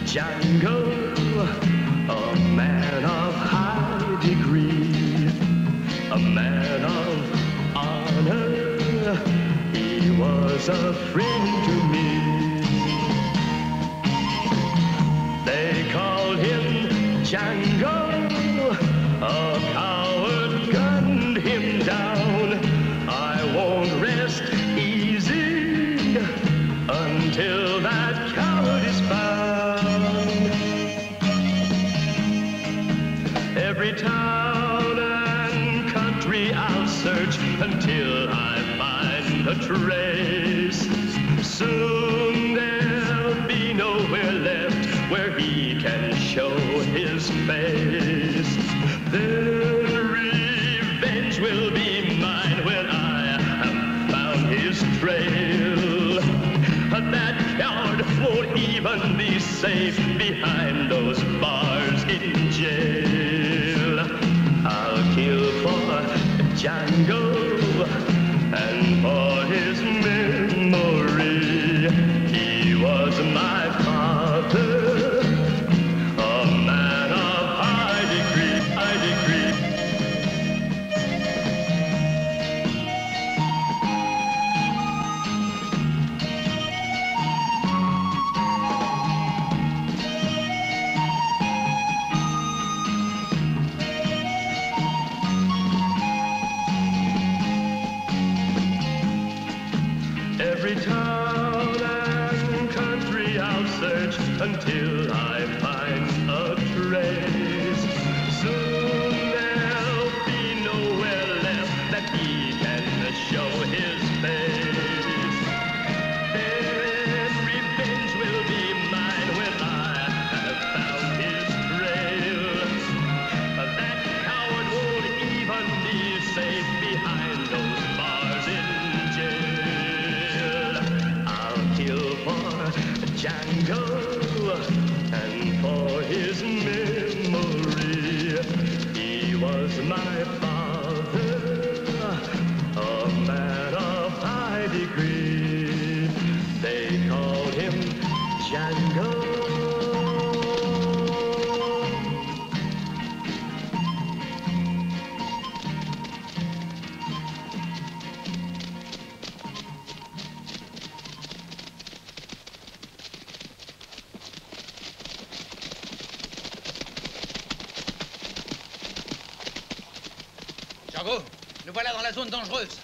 Django, a man of high degree, a man of honor. He was a friend to me. They called him Django, a coward gunned him down. I won't rest easy until that coward is found. Every town and country I'll search until I find a trace. Soon there'll be nowhere left where he can show his face. Then revenge will be mine when I have found his trail. That coward won't even be safe behind those bars in jail. I'll kill for Django and for his memory. He was my father, a man of high degree, high degree. Every town and country I'll search until I find a trace. Soon there'll be nowhere left that he can show his face. Then revenge will be mine when I have found his trail. That coward won't even be safe behind those bars in jail. I'll kill for Django and for his memory. He was my father, a man of high degree. They called him Django. Django, nous voilà dans la zone dangereuse.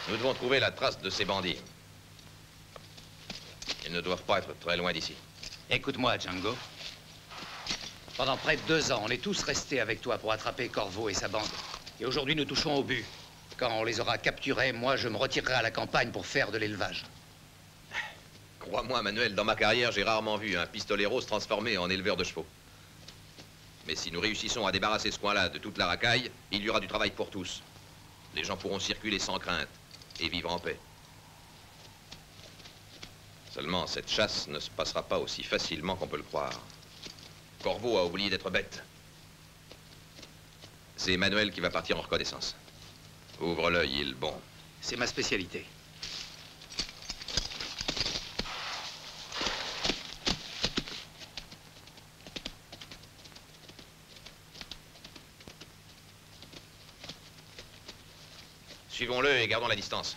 Nous devons trouver la trace de ces bandits. Ils ne doivent pas être très loin d'ici. Écoute-moi, Django. Pendant près de 2 ans, on est tous restés avec toi pour attraper Corvo et sa bande. Et aujourd'hui, nous touchons au but. Quand on les aura capturés, moi, je me retirerai à la campagne pour faire de l'élevage. Crois-moi, Manuel, dans ma carrière, j'ai rarement vu un pistolero se transformer en éleveur de chevaux. Mais si nous réussissons à débarrasser ce coin-là de toute la racaille, il y aura du travail pour tous. Les gens pourront circuler sans crainte et vivre en paix. Seulement, cette chasse ne se passera pas aussi facilement qu'on peut le croire. Corvo a oublié d'être bête. C'est Manuel qui va partir en reconnaissance. Ouvre l'œil, il bon. C'est ma spécialité. Suivons-le et gardons la distance.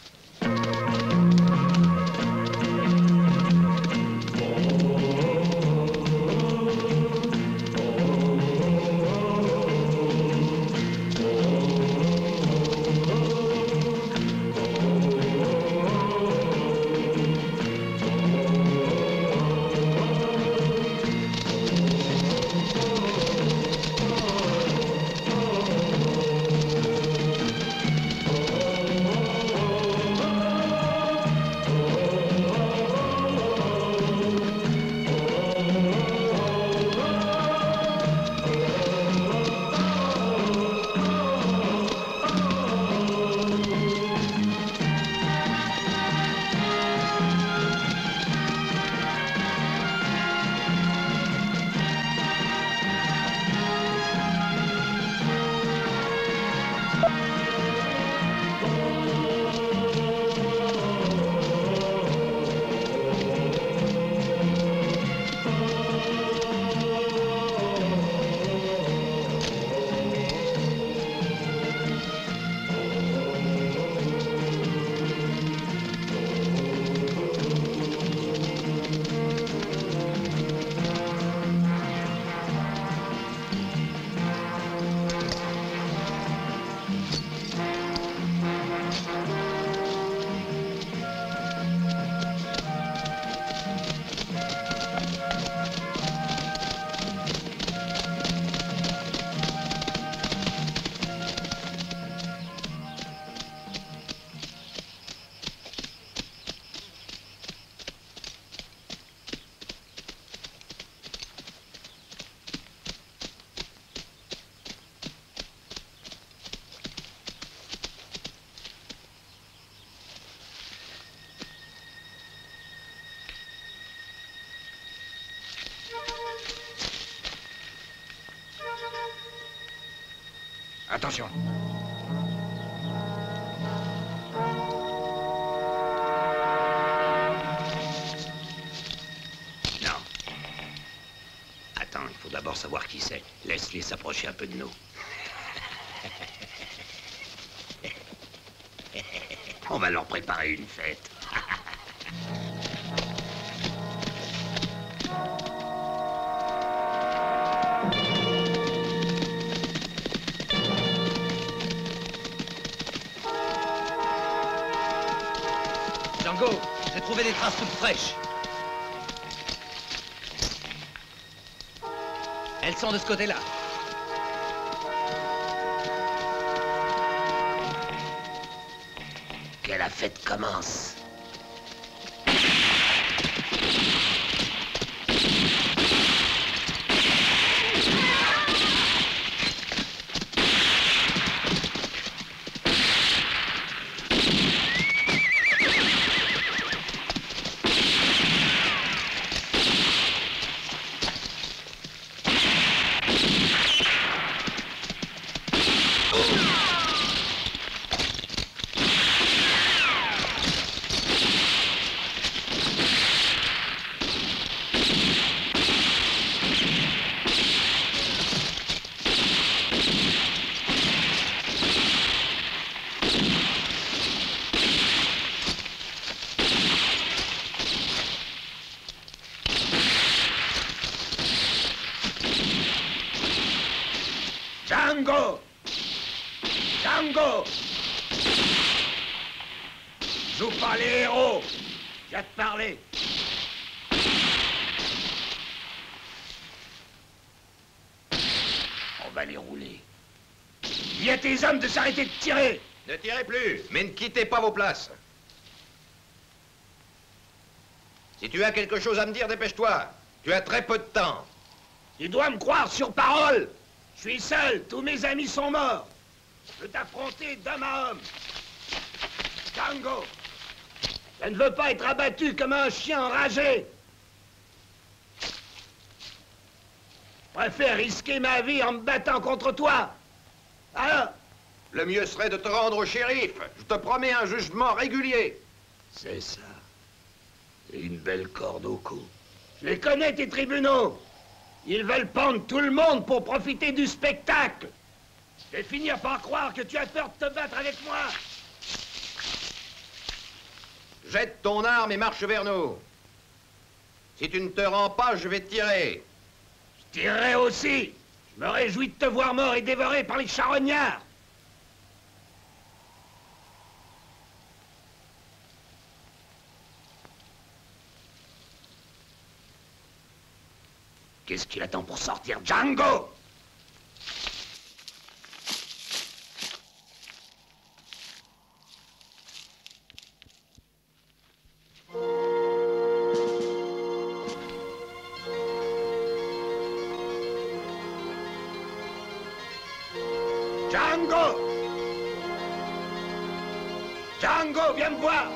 Attention. Non. Attends, il faut d'abord savoir qui c'est. Laisse-les s'approcher un peu de nous. On va leur préparer une fête. Django, j'ai trouvé des traces toutes fraîches. Elles sont de ce côté-là. Que la fête commence. Django! Django! Joue pas les héros! Je viens te parler! On va les rouler. Dis à tes hommes de s'arrêter de tirer! Ne tirez plus, mais ne quittez pas vos places. Si tu as quelque chose à me dire, dépêche-toi. Tu as très peu de temps. Tu dois me croire sur parole! Je suis seul, tous mes amis sont morts. Je veux t'affronter d'homme à homme. Django, je ne veux pas être abattu comme un chien enragé. Je préfère risquer ma vie en me battant contre toi. Alors, Le mieux serait de te rendre au shérif. Je te promets un jugement régulier. C'est ça. Et une belle corde au cou. je les connais, tes tribunaux. Ils veulent pendre tout le monde pour profiter du spectacle. Je vais finir par croire que tu as peur de te battre avec moi. Jette ton arme et marche vers nous. Si tu ne te rends pas, je vais tirer. Je tirerai aussi. Je me réjouis de te voir mort et dévoré par les charognards. Qu'est-ce qu'il attend pour sortir, Django! Django! Django, viens me voir!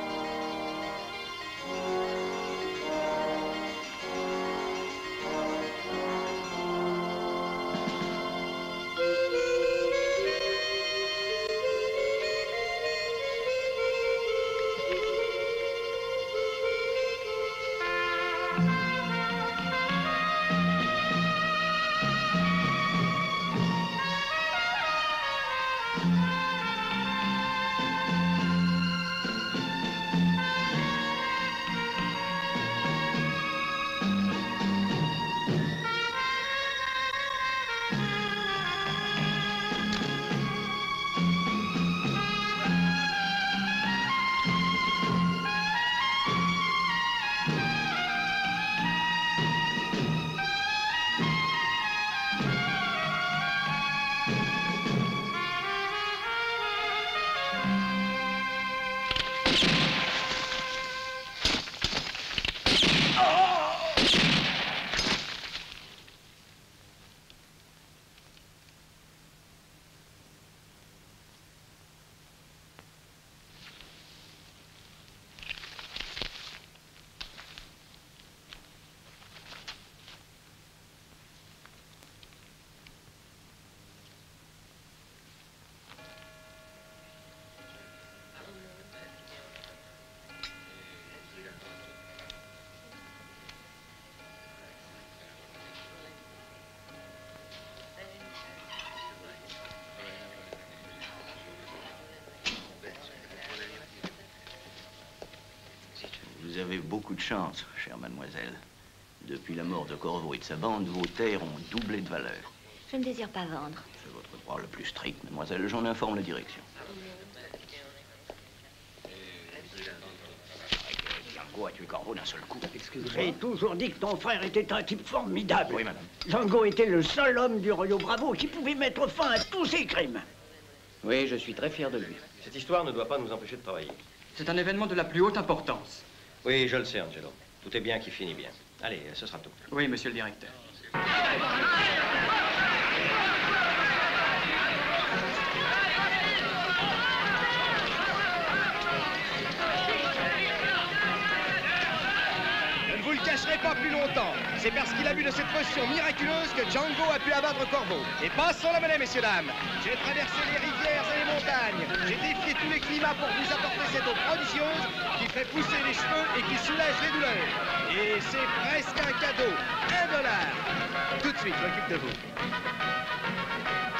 Vous avez beaucoup de chance, chère mademoiselle. Depuis la mort de Corvo et de sa bande, vos terres ont doublé de valeur. Je ne désire pas vendre. C'est votre droit le plus strict, mademoiselle. J'en informe la direction. Django a tué Corvo d'un seul coup. Excusez-moi. J'ai toujours dit que ton frère était un type formidable. Oui, madame. Django était le seul homme du Rio Bravo qui pouvait mettre fin à tous ses crimes. Oui, je suis très fier de lui. Cette histoire ne doit pas nous empêcher de travailler. C'est un événement de la plus haute importance. Oui, je le sais, Angelo. Tout est bien qui finit bien. Allez, ce sera tout. Oui, monsieur le directeur. Je ne vous le cacherai pas plus longtemps. C'est parce qu'il a bu de cette potion miraculeuse que Django a pu abattre Corvo. Et passons la monnaie, messieurs, dames. J'ai traversé les rivières et les montagnes. J'ai défié tous les climats pour vous apporter cette eau prodigieuse qui fait pousser les cheveux et qui soulage les douleurs. Et c'est presque un cadeau. $1. Tout de suite, je m'occupe de vous.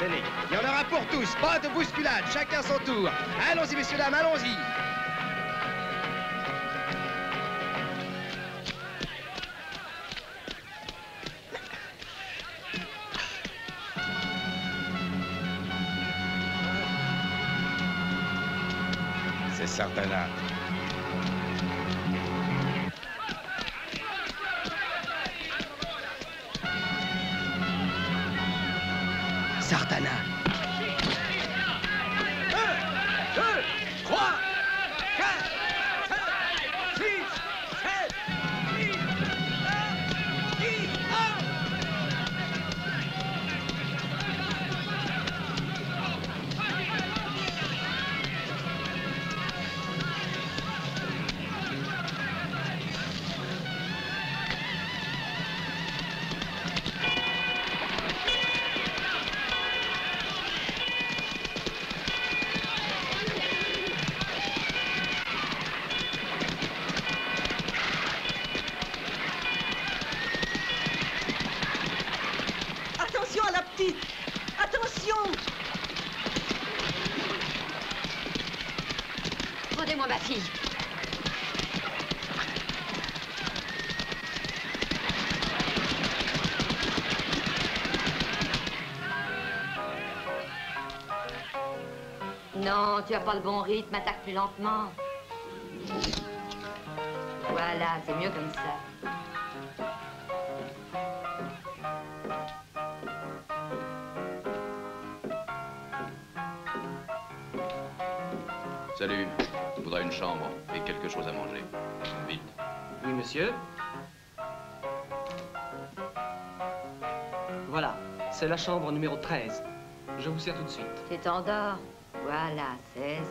Tenez, il y en aura pour tous. Pas de bousculade, chacun son tour. Allons-y, messieurs, dames, allons-y. C'est Sartana. Sartana. 1, 2, 3, 4, 5, 6, 7, 8, 9, 10, Attention à la petite! Attention! Rendez-moi ma fille. Non, tu as pas le bon rythme, attaque plus lentement. Voilà, c'est mieux comme ça. Salut. Je voudrais une chambre et quelque chose à manger. Vite. Oui, monsieur. Voilà, c'est la chambre numéro 13. Je vous sers tout de suite. Tu t'endors. Voilà, c'est ça.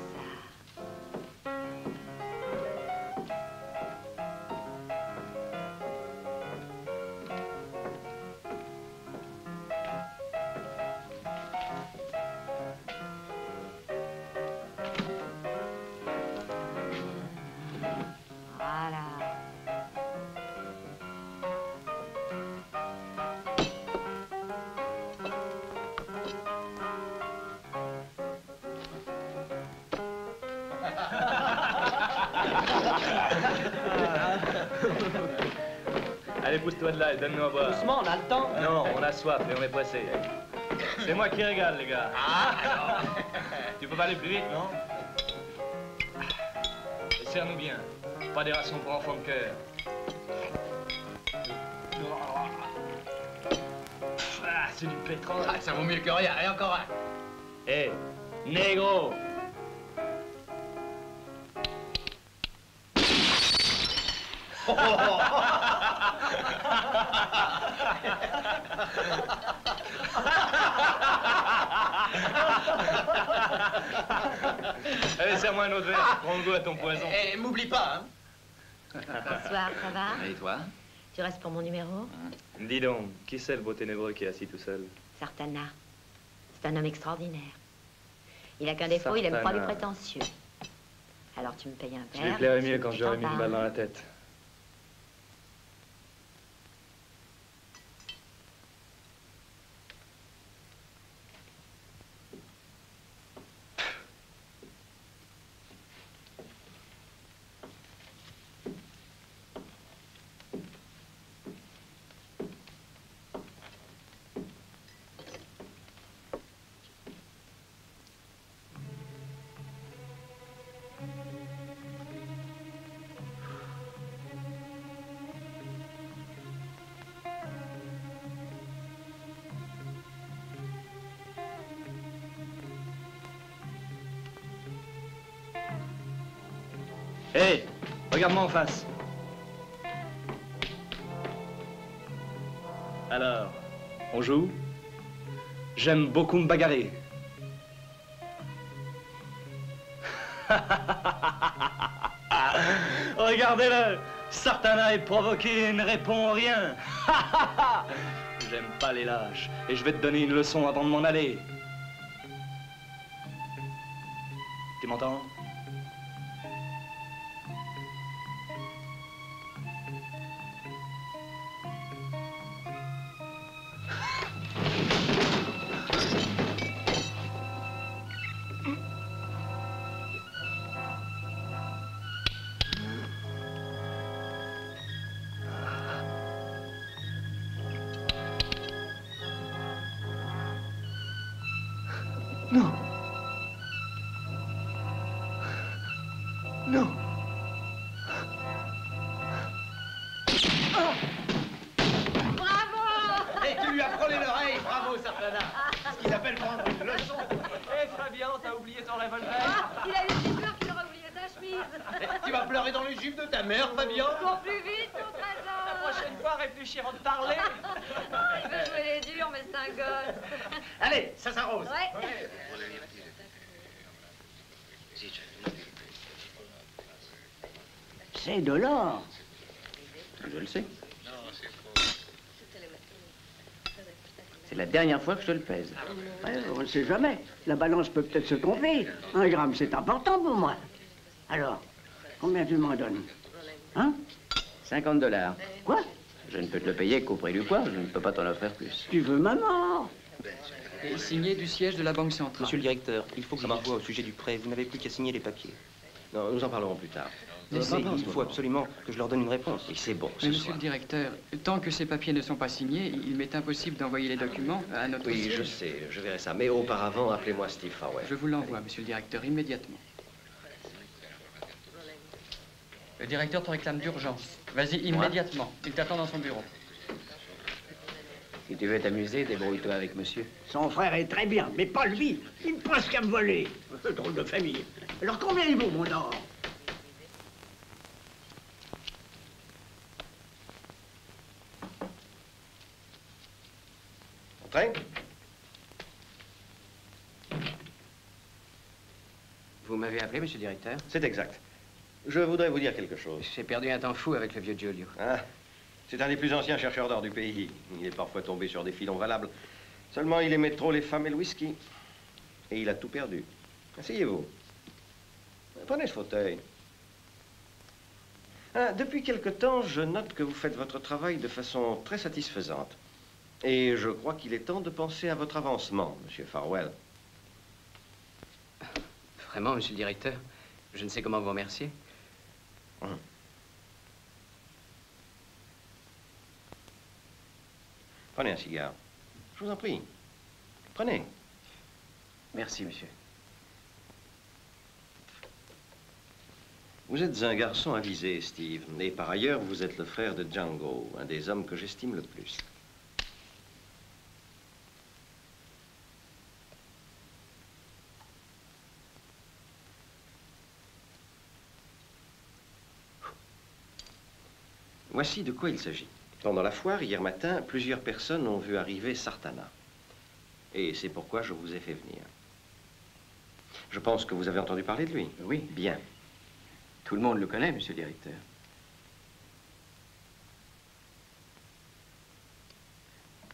Voilà. Allez, pousse-toi de là et donne-nous à boire. Doucement, on a le temps. Non, on a soif et on est pressé. C'est moi qui régale, les gars. Tu peux pas aller plus vite, non? Et serre-nous bien. Pas des rations pour enfants de cœur. Ah, c'est du pétrole. Ah, ça vaut mieux que rien. Et encore un. Hé, négro! Allez, serre-moi un autre verre. Prends le goût à ton poison. Et m'oublie pas, hein. Bonsoir, ça va? Et toi? Tu restes pour mon numéro? Dis donc, qui c'est le beau ténébreux qui est assis tout seul? Sartana. C'est un homme extraordinaire. Il a qu'un défaut, il aime pas les Sartana. prétentieux. Alors tu me payes un Je verre. lui plairais mieux quand tu j'aurais t'en mis une balle vas. dans la tête. Hé, regarde-moi en face. Alors, on joue? J'aime beaucoup me bagarrer. Regardez-le! Sartana est provoqué et ne répond rien. J'aime pas les lâches. Et je vais te donner une leçon avant de m'en aller. Tu m'entends? Non. Non. Bravo! Et tu lui as frôlé l'oreille, bravo, Sartana. Ce qu'ils appellent prendre une leçon. Hé, Fabien, t'as oublié ton revolver? Ah, il a eu si peur qu'il aura oublié sa chemise. Tu vas pleurer dans les jupes de ta mère, Fabien. Cours plus vite, mon trésor. La prochaine fois, réfléchis avant de parler. Il veut jouer les durs, mais c'est un gosse. Allez, ça s'arrose. Ouais. C'est de l'or. Je le sais. C'est la dernière fois que je te le pèse. Ouais, on ne sait jamais. La balance peut peut-être se tromper. 1 gramme, c'est important pour moi. Alors, combien tu m'en donnes? Hein? $50. Quoi? Je ne peux te le payer qu'au prix du poids. Je ne peux pas t'en offrir plus. Tu veux ma mort? Et signé du siège de la Banque centrale. Monsieur le directeur, il faut que je vous voie au sujet du prêt. Vous n'avez plus qu'à signer les papiers. Non, nous en parlerons plus tard. Mais il faut absolument que je leur donne une réponse. Et c'est bon, Mais monsieur le directeur, tant que ces papiers ne sont pas signés, il m'est impossible d'envoyer les documents à notre Oui, siège. je sais, je verrai ça. Mais auparavant, appelez-moi Steve Farwell. Je vous l'envoie, monsieur le directeur, immédiatement. Le directeur te réclame d'urgence. Vas-y, immédiatement. Il t'attend dans son bureau. Si tu veux t'amuser, débrouille-toi avec monsieur. Son frère est très bien, mais pas lui. Il ne pense qu'à me voler. Drôle de famille. Alors combien il vaut, mon or? Entrez. Vous m'avez appelé, monsieur le directeur? C'est exact. Je voudrais vous dire quelque chose. J'ai perdu un temps fou avec le vieux Giulio. Ah, c'est un des plus anciens chercheurs d'or du pays. Il est parfois tombé sur des filons valables. Seulement, il aimait trop les femmes et le whisky. Et il a tout perdu. Asseyez-vous. Prenez ce fauteuil. Ah, depuis quelque temps, je note que vous faites votre travail de façon très satisfaisante. Et je crois qu'il est temps de penser à votre avancement, monsieur Farwell. Vraiment, monsieur le directeur, je ne sais comment vous remercier. Prenez un cigare. Je vous en prie. Prenez. Merci, monsieur. Vous êtes un garçon avisé, Steve. Et par ailleurs, vous êtes le frère de Django, un des hommes que j'estime le plus. Voici de quoi il s'agit. Pendant la foire, hier matin, plusieurs personnes ont vu arriver Sartana. Et c'est pourquoi je vous ai fait venir. Je pense que vous avez entendu parler de lui. Oui. Bien. Tout le monde le connaît, monsieur le directeur.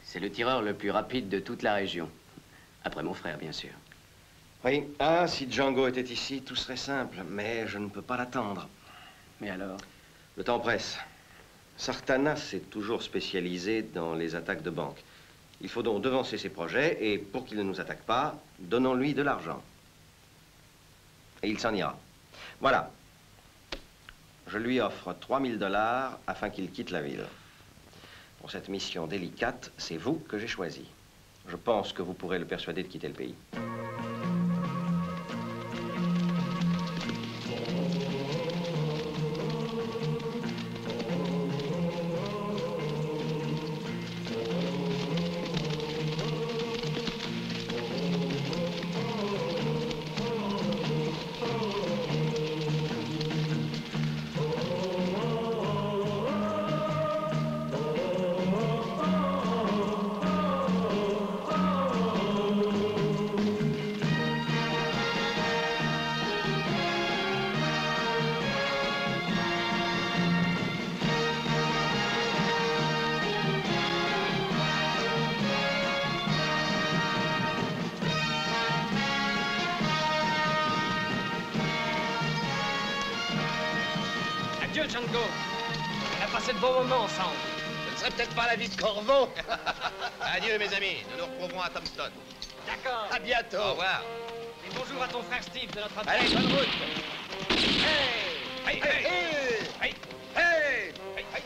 C'est le tireur le plus rapide de toute la région. Après mon frère, bien sûr. Oui. Ah, si Django était ici, tout serait simple. Mais je ne peux pas l'attendre. Mais alors? Le temps presse. Sartana s'est toujours spécialisé dans les attaques de banque. Il faut donc devancer ses projets et, pour qu'il ne nous attaque pas, donnons-lui de l'argent. Et il s'en ira. Voilà. Je lui offre $3000 afin qu'il quitte la ville. Pour cette mission délicate, c'est vous que j'ai choisi. Je pense que vous pourrez le persuader de quitter le pays. Adieu, Django. On a passé de bons moments ensemble. Ce ne serait peut-être pas la vie de Corvo. Adieu, mes amis. Nous nous retrouverons à Tombstone. D'accord. À bientôt. Au revoir. Et bonjour à ton frère Steve de notre part. Allez, bonne route. Hey! Hey! Hey! Hey! Hey! Hey! Hey!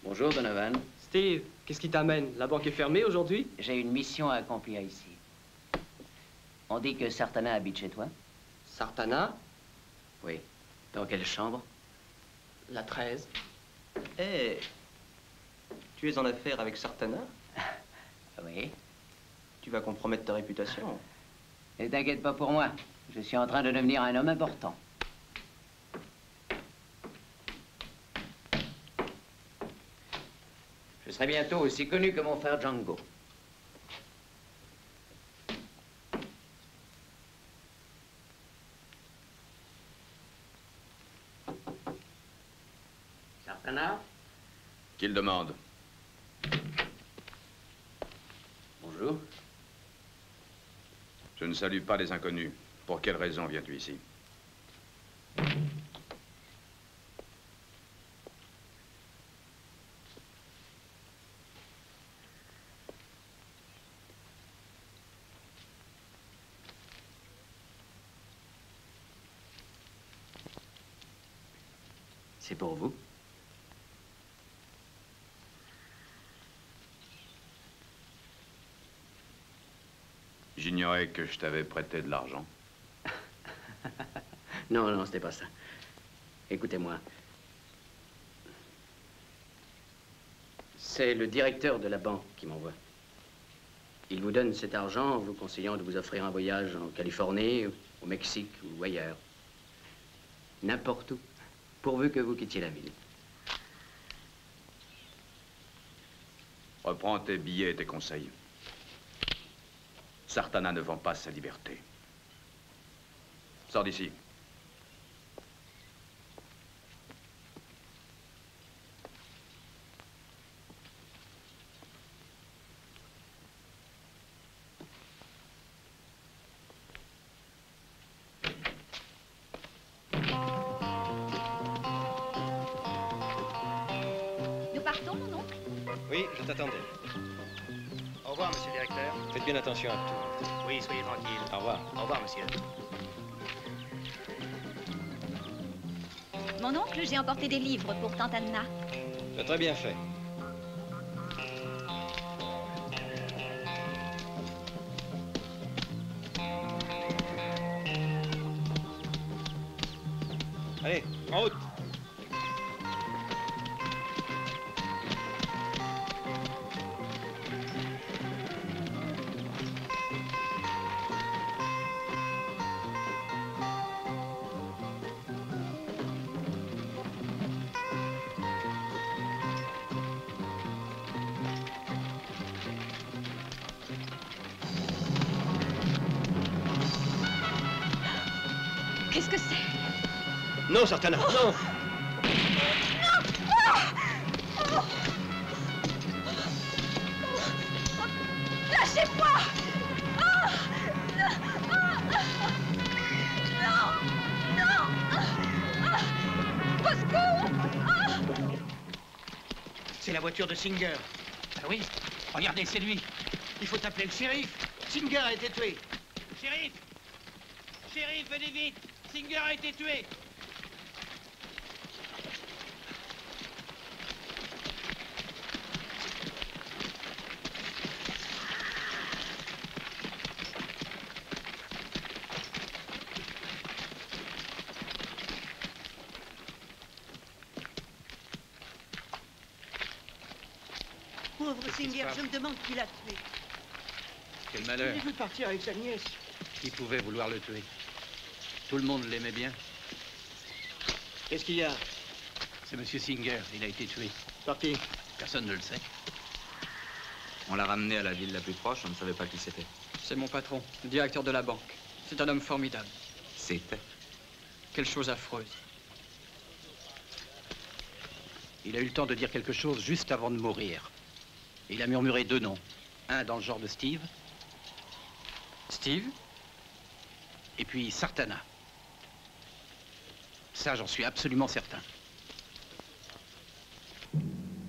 Bonjour, Donovan. Steve, qu'est-ce qui t'amène? La banque est fermée aujourd'hui? J'ai une mission à accomplir ici. On dit que Sartana habite chez toi? Sartana? Oui. Dans quelle chambre? La 13. Eh, tu es en affaire avec Sartana? Oui. Tu vas compromettre ta réputation. Ne t'inquiète pas pour moi. Je suis en train de devenir un homme important. Je serai bientôt aussi connu que mon frère Django. Sartana? Qu'il demande. Bonjour. Je ne salue pas les inconnus. Pour quelle raison viens-tu ici? C'est pour vous. J'ignorais que je t'avais prêté de l'argent. Non, non, c'était pas ça. Écoutez-moi. C'est le directeur de la banque qui m'envoie. Il vous donne cet argent en vous conseillant de vous offrir un voyage en Californie, au Mexique ou ailleurs. N'importe où, pourvu que vous quittiez la ville. Reprends tes billets et tes conseils. Sartana ne vend pas sa liberté. Sors d'ici. Nous partons, mon oncle? Oui, je t'attendais. Au revoir, monsieur le directeur. Faites bien attention à tout. Oui, soyez tranquille. Au revoir. Au revoir, monsieur. Mon oncle, j'ai emporté des livres pour tante Anna. Tu as très bien fait. Allez, en route. Qu'est-ce que c'est? Non, Sartana, non. Lâchez-moi! Au secours! C'est la voiture de Singer. Ah oui, regardez, c'est lui. Il faut appeler le shérif. Singer a été tué. Shérif! Shérif, venez vite! Singer a été tué! Pauvre Singer, je me demande qui l'a tué. Quel malheur. Il veut partir avec sa nièce. Qui pouvait vouloir le tuer? Tout le monde l'aimait bien. Qu'est-ce qu'il y a? C'est Monsieur Singer, il a été tué. Par qui? Personne ne le sait. On l'a ramené à la ville la plus proche, on ne savait pas qui c'était. C'est mon patron, le directeur de la banque. C'est un homme formidable. C'était. Quelle chose affreuse. Il a eu le temps de dire quelque chose juste avant de mourir. Il a murmuré 2 noms. Un dans le genre de Steve. Steve? Et puis Sartana. Ça, j'en suis absolument certain.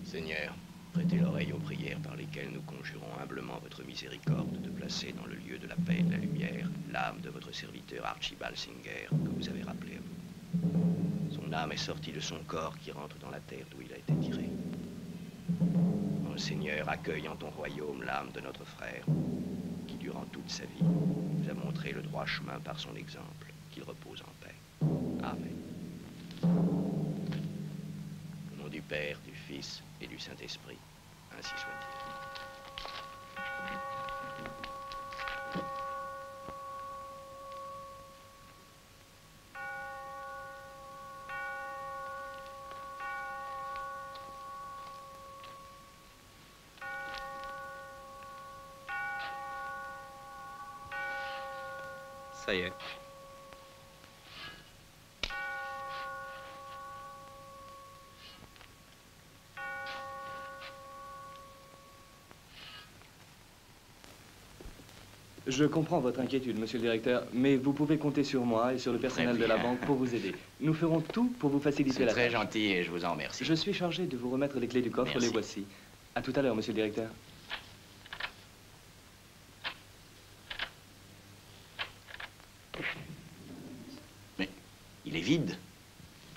Seigneur, prêtez l'oreille aux prières par lesquelles nous conjurons humblement votre miséricorde de placer dans le lieu de la paix et de la lumière l'âme de votre serviteur Archibald Singer, que vous avez rappelé à vous. Son âme est sortie de son corps qui rentre dans la terre d'où il a été tiré. Mon Seigneur, accueille en ton royaume l'âme de notre frère, qui durant toute sa vie nous a montré le droit chemin par son exemple, qu'il repose en paix. Amen. Au nom du Père, du Fils et du Saint-Esprit, ainsi soit-il. Ça y est. Je comprends votre inquiétude, monsieur le directeur, mais vous pouvez compter sur moi et sur le personnel de la banque pour vous aider. Nous ferons tout pour vous faciliter la tâche. C'est très gentil et je vous en remercie. Je suis chargé de vous remettre les clés du coffre, Merci. les voici. À tout à l'heure, monsieur le directeur. Mais il est vide.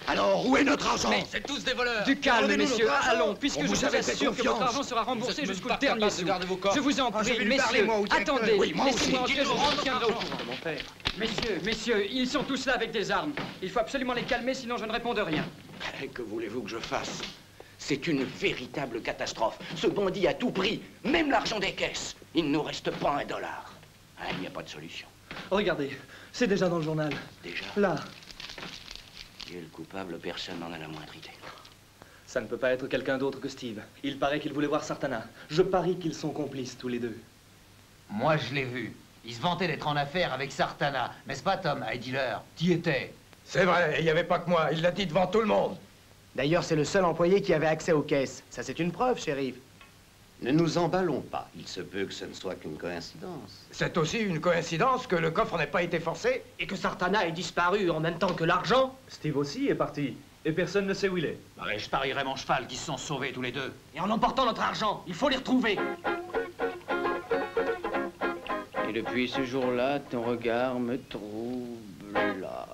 Alors, où est notre argent? Mais C'est tous des voleurs. Du calme, Rendez-nous messieurs, notre argent. allons, puisque On je vous vous avait fait assure que votre confiance. argent sera remboursé Vous êtes jusqu'au même pas dernier capable de sou. garder vos coffres. Je vous en Ah, je vais prie, lui parler, messieurs, moi, au directeur. attendez, Oui, moi aussi. laissez-moi entrer, je Qu'il nous vous rende tiendrai au notre courant. Comment faire? Messieurs, ils sont tous là avec des armes. Il faut absolument les calmer, sinon je ne réponds de rien. Que voulez-vous que je fasse? C'est une véritable catastrophe. Ce bandit a tout pris, même l'argent des caisses. Il ne nous reste pas $1. Ah, il n'y a pas de solution. Regardez, c'est déjà dans le journal. Déjà? Là. Qui est le coupable? Personne n'en a la moindre idée. Ça ne peut pas être quelqu'un d'autre que Steve. Il paraît qu'il voulait voir Sartana. Je parie qu'ils sont complices tous les deux. Moi, je l'ai vu. Il se vantait d'être en affaire avec Sartana. N'est-ce pas, Tom, à Dealer? T'y étais. C'est vrai, il n'y avait pas que moi. Il l'a dit devant tout le monde. D'ailleurs, c'est le seul employé qui avait accès aux caisses. Ça, c'est une preuve, shérif. Ne nous emballons pas. Il se peut que ce ne soit qu'une coïncidence. C'est aussi une coïncidence que le coffre n'ait pas été forcé. Et que Sartana ait disparu en même temps que l'argent. Steve aussi est parti. Et personne ne sait où il est. Ouais, je parierais mon cheval qu'ils se sont sauvés tous les deux. Et en emportant notre argent, il faut les retrouver. Et depuis ce jour-là, ton regard me trouble là.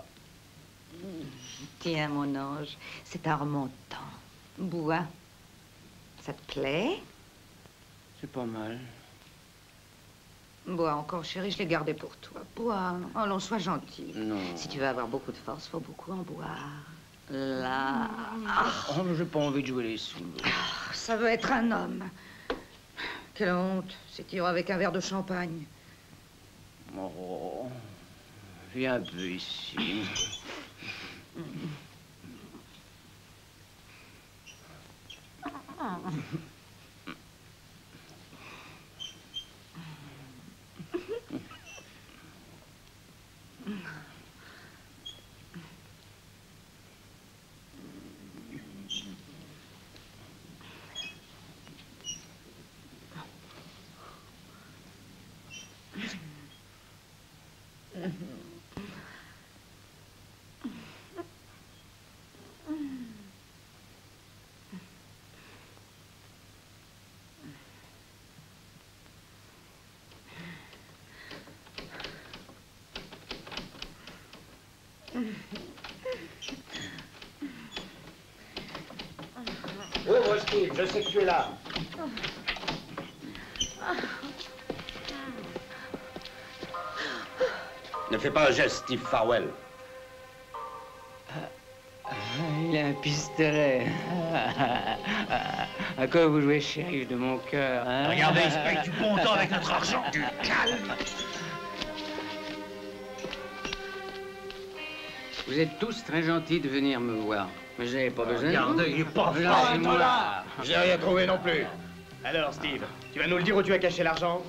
Tiens, mon ange, c'est un remontant. Bois. Ça te plaît? C'est pas mal. Bois encore, chérie, je l'ai gardé pour toi. Bois. Allons, sois gentil. Non. Si tu veux avoir beaucoup de force, faut beaucoup en boire. Là. Oh, mais j'ai pas envie de jouer les sous. Ça veut être un homme. Quelle honte. C'est tiré avec un verre de champagne. Oh, viens un peu ici. Ouvre, Steve, je sais que tu es là. Ne fais pas un geste, Steve Farwell. Il a un pistolet. À quoi vous jouez, shérif de mon cœur, hein? Regardez, il se paye du bon temps avec notre argent. Du calme. Vous êtes tous très gentils de venir me voir. Mais j'avais pas besoin de vous. Regardez, il est pas Lâchez-moi. J'ai rien trouvé non plus. Alors, Steve, tu vas nous le dire où tu as caché l'argent?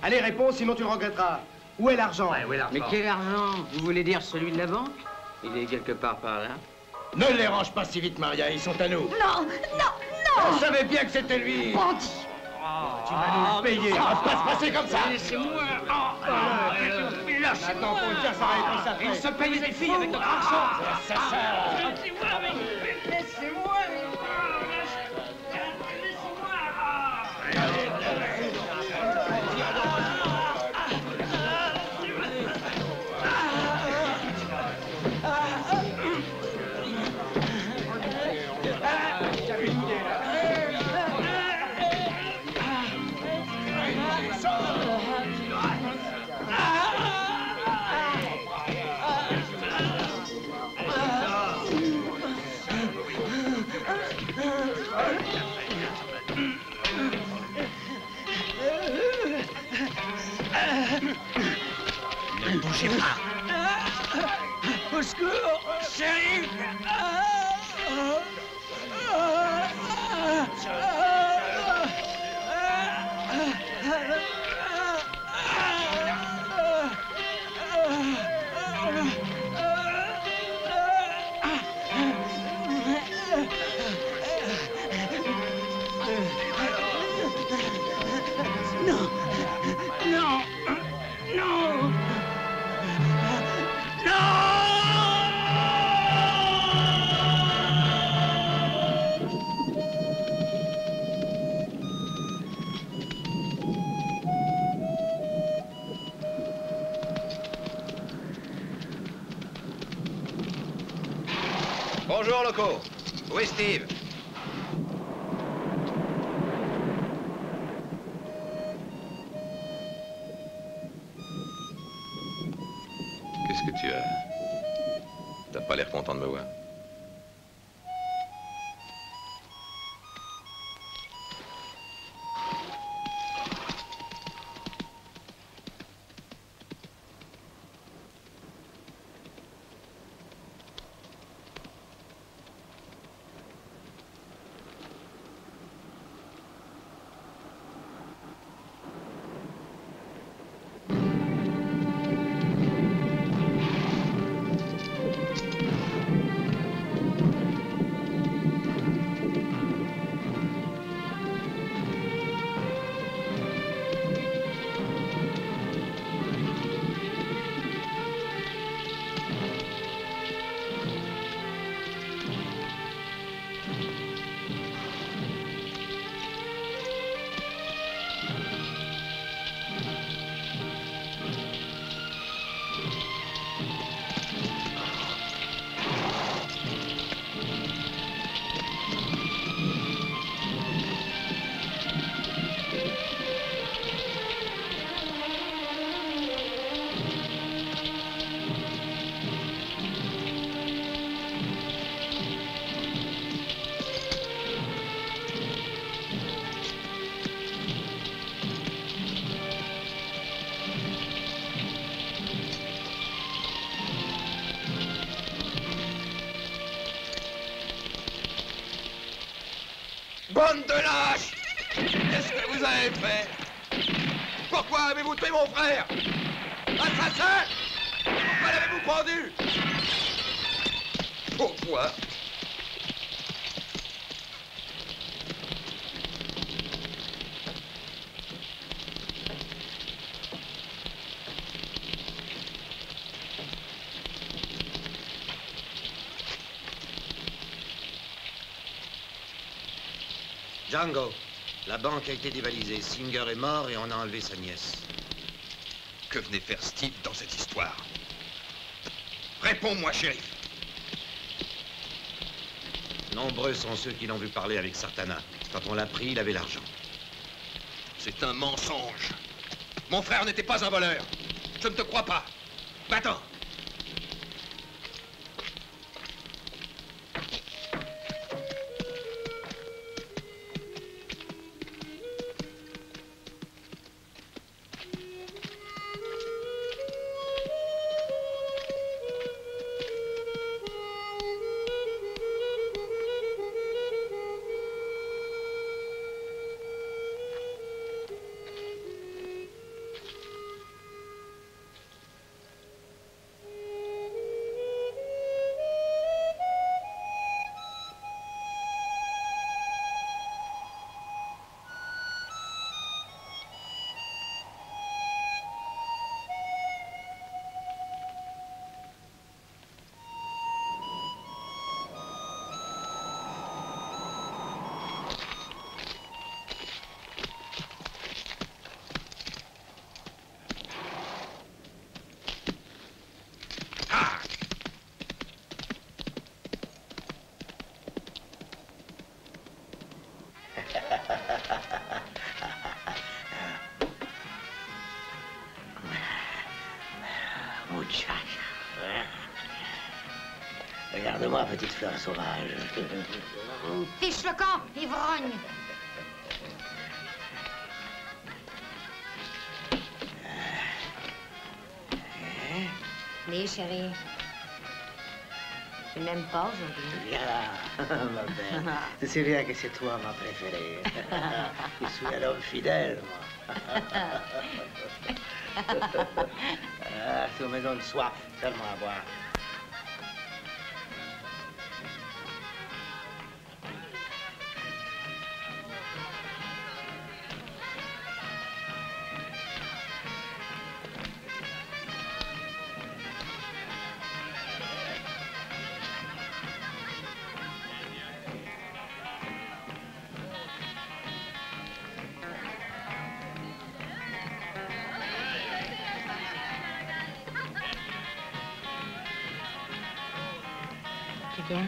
Allez, réponds, sinon tu le regretteras. Où est l'argent? Mais quel argent? Vous voulez dire celui de la banque? Il est quelque part par là. Ne les range pas si vite, Maria, ils sont à nous. Non, non, non! Je savais bien que c'était lui. Bandit! Tu vas nous le payer, ça va pas se passer comme ça. Laissez-moi! Maintenant, faut le dire, ça va être ça. Il se paye des filles avec notre argent! Assassin! Laissez-moi! Laissez-moi! Ne bougez pas. Au secours, shérif! Non! Non! Non! Bonjour, locaux. Où est Steve? Qu'est-ce que tu as? T'as pas l'air content de me voir. Bande de lâches! Qu'est-ce que vous avez fait? Pourquoi avez-vous tué mon frère? Assassin! Pourquoi l'avez-vous pendu? Pourquoi? Django, la banque a été dévalisée. Singer est mort et on a enlevé sa nièce. Que venait faire Steve dans cette histoire? Réponds-moi, shérif. Nombreux sont ceux qui l'ont vu parler avec Sartana. Quand on l'a pris, il avait l'argent. C'est un mensonge. Mon frère n'était pas un voleur. Je ne te crois pas. Va-t'en. Regarde-moi, petite fleur sauvage. Fiche le camp, ivrogne. Oui, chérie. Tu m'aimes pas aujourd'hui? Viens là, ma belle. Tu sais bien que c'est toi ma préférée. Je suis un homme fidèle, moi. Tu me donnes soif, seulement à boire. Bien.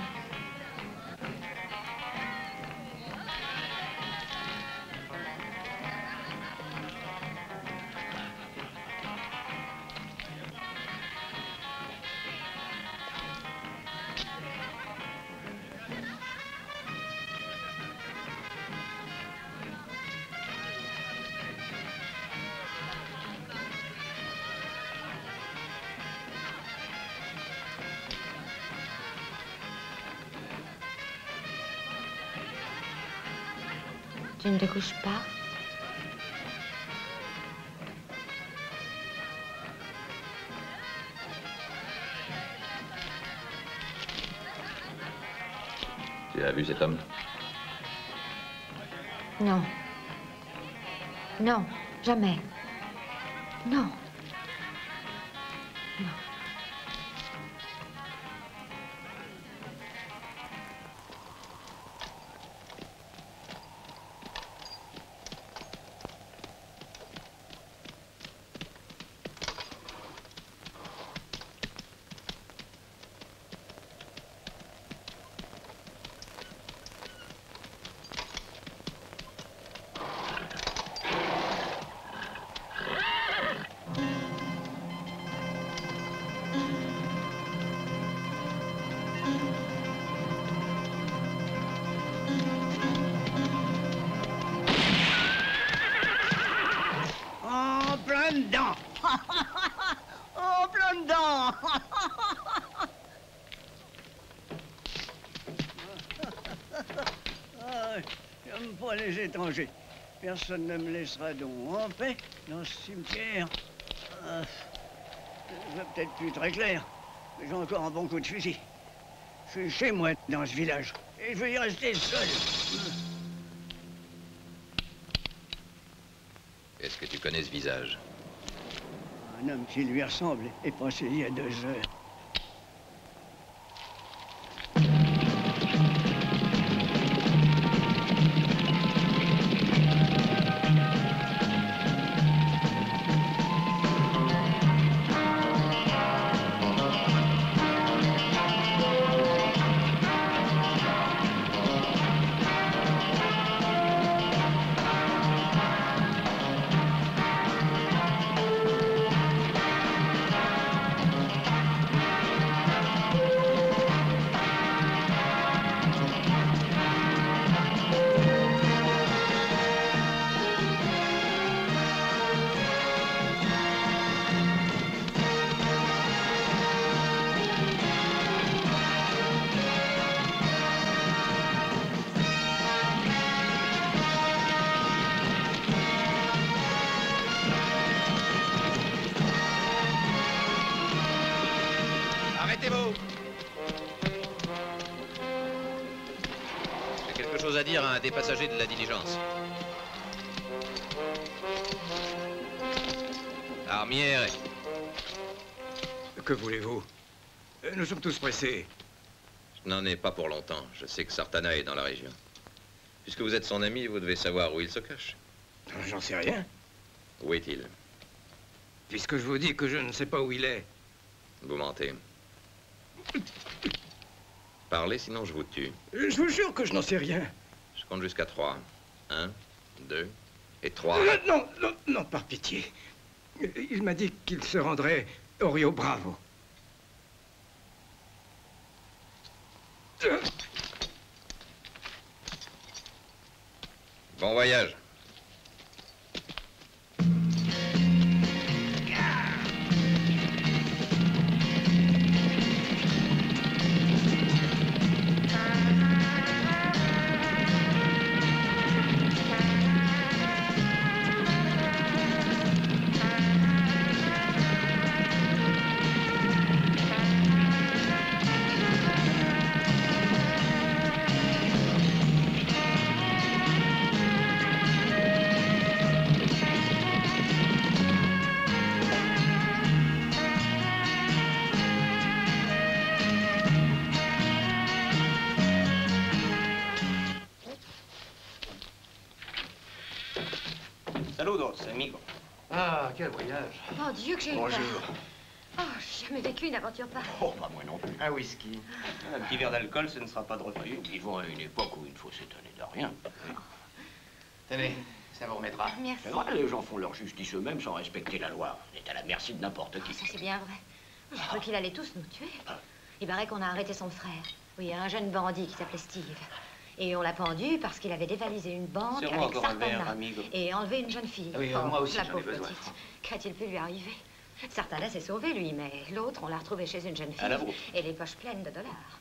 Tu ne te couches pas? Tu as vu cet homme? Non. Non, jamais. Non. Non. Oh, plein dedans. J'aime pas les étrangers. Personne ne me laissera donc en paix dans ce cimetière. C'est peut-être plus très clair, mais j'ai encore un bon coup de fusil. Je suis chez moi dans ce village et je vais y rester seul. Est-ce que tu connais ce visage? Un homme qui lui ressemble est passé il y a 2 heures. Arrêtez-vous! J'ai quelque chose à dire à un des passagers de la diligence. Armière. Que voulez-vous? Nous sommes tous pressés. Je n'en ai pas pour longtemps. Je sais que Sartana est dans la région. Puisque vous êtes son ami, vous devez savoir où il se cache. J'en sais rien. Où est-il? Puisque je vous dis que je ne sais pas où il est. Vous mentez. Parlez, sinon je vous tue. Je vous jure que je n'en sais rien. Je compte jusqu'à 3. 1, 2 et 3. Non, non, non, par pitié. Il m'a dit qu'il se rendrait au Rio Bravo. Bon voyage. Saludos, amigo. Ah, quel voyage. Oh Dieu, que j'ai eu peur. Bonjour. Oh, j'ai jamais vécu une aventure pareille. Oh, pas moi non plus. Un whisky. Un petit verre d'alcool, ce ne sera pas de refus. Nous vivons à une époque où il faut s'étonner de rien. Tenez, ça vous remettra. Merci. C'est vrai, les gens font leur justice eux-mêmes sans respecter la loi. On est à la merci de n'importe qui. Ça, c'est bien vrai. J'ai cru qu'il allait tous nous tuer. Il paraît qu'on a arrêté son frère. Oui, un jeune bandit qui s'appelait Steve. Et on l'a pendu parce qu'il avait dévalisé une banque C'est moi avec encore un verre, Sartana amigo. et enlevé une jeune fille. Oui, moi aussi, la j'en ai pauvre besoin. petite. Qu'a-t-il pu lui arriver? Sartana s'est sauvé, lui, mais l'autre, on l'a retrouvé chez une jeune fille. À la vôtre. Et les poches pleines de dollars.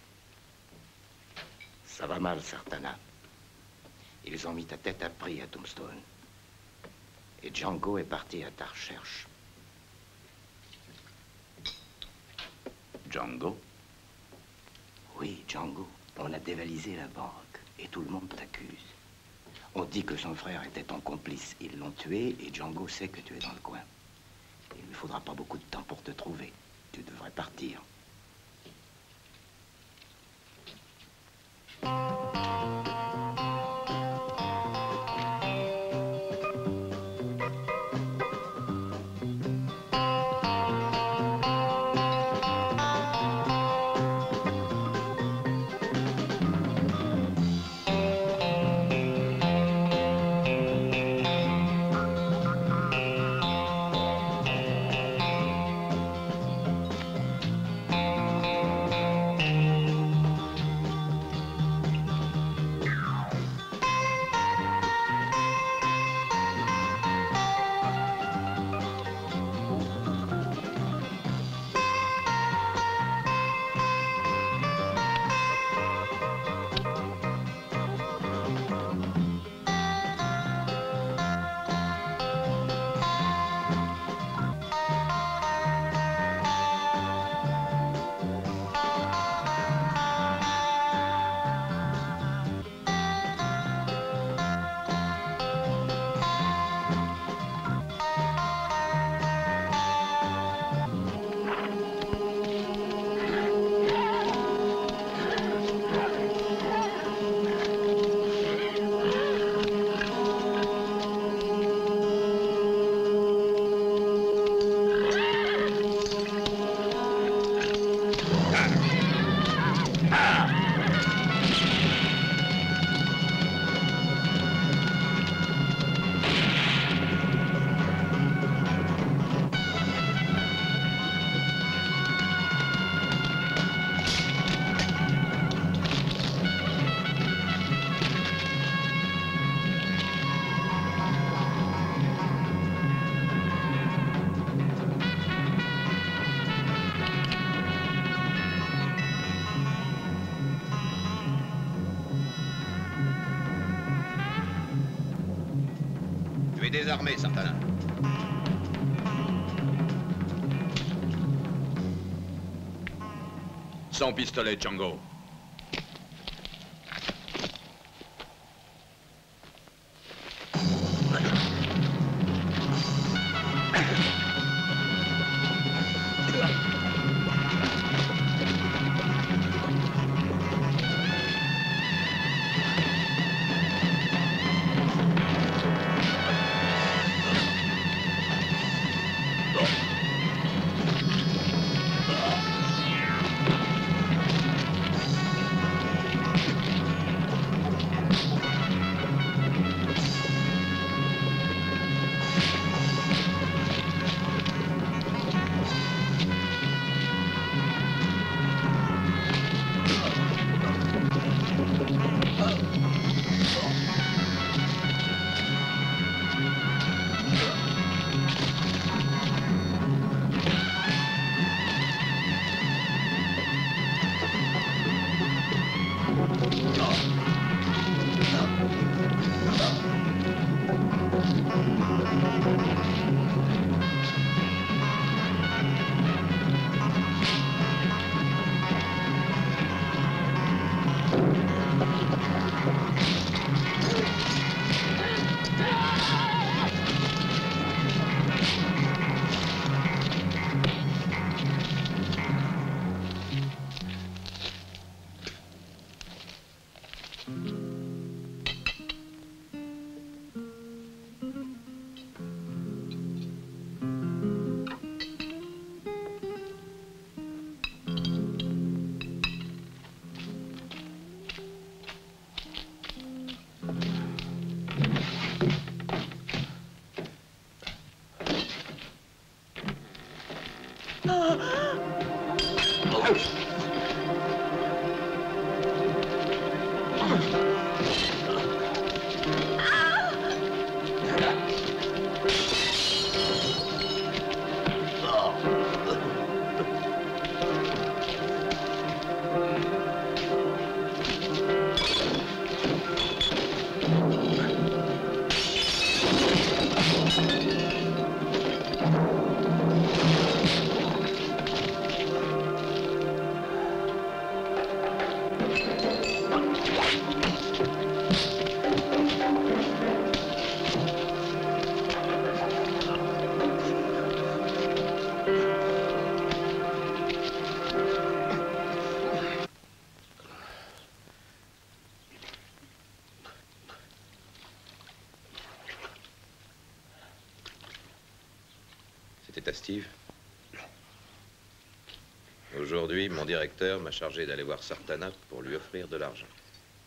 Ça va mal, Sartana. Ils ont mis ta tête à prix à Tombstone. Et Django est parti à ta recherche. Django? Oui, Django. On a dévalisé la banque et tout le monde t'accuse. On dit que son frère était ton complice. Ils l'ont tué et Django sait que tu es dans le coin. Il ne lui faudra pas beaucoup de temps pour te trouver. Tu devrais partir. Tu es désarmé, Sartana. Sans pistolet, Django. C'était à Steve. Aujourd'hui, mon directeur m'a chargé d'aller voir Sartana pour lui offrir de l'argent.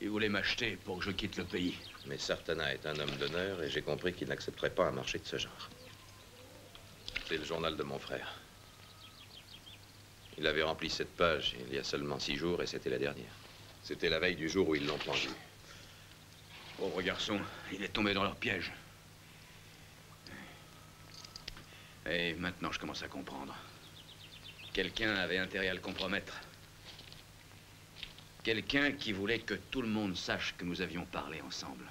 Il voulait m'acheter pour que je quitte le pays. Mais Sartana est un homme d'honneur et j'ai compris qu'il n'accepterait pas un marché de ce genre. C'est le journal de mon frère. Il avait rempli cette page il y a seulement 6 jours et c'était la dernière. C'était la veille du jour où ils l'ont pendu. Pauvre garçon, il est tombé dans leur piège. Et maintenant, je commence à comprendre. Quelqu'un avait intérêt à le compromettre. Quelqu'un qui voulait que tout le monde sache que nous avions parlé ensemble.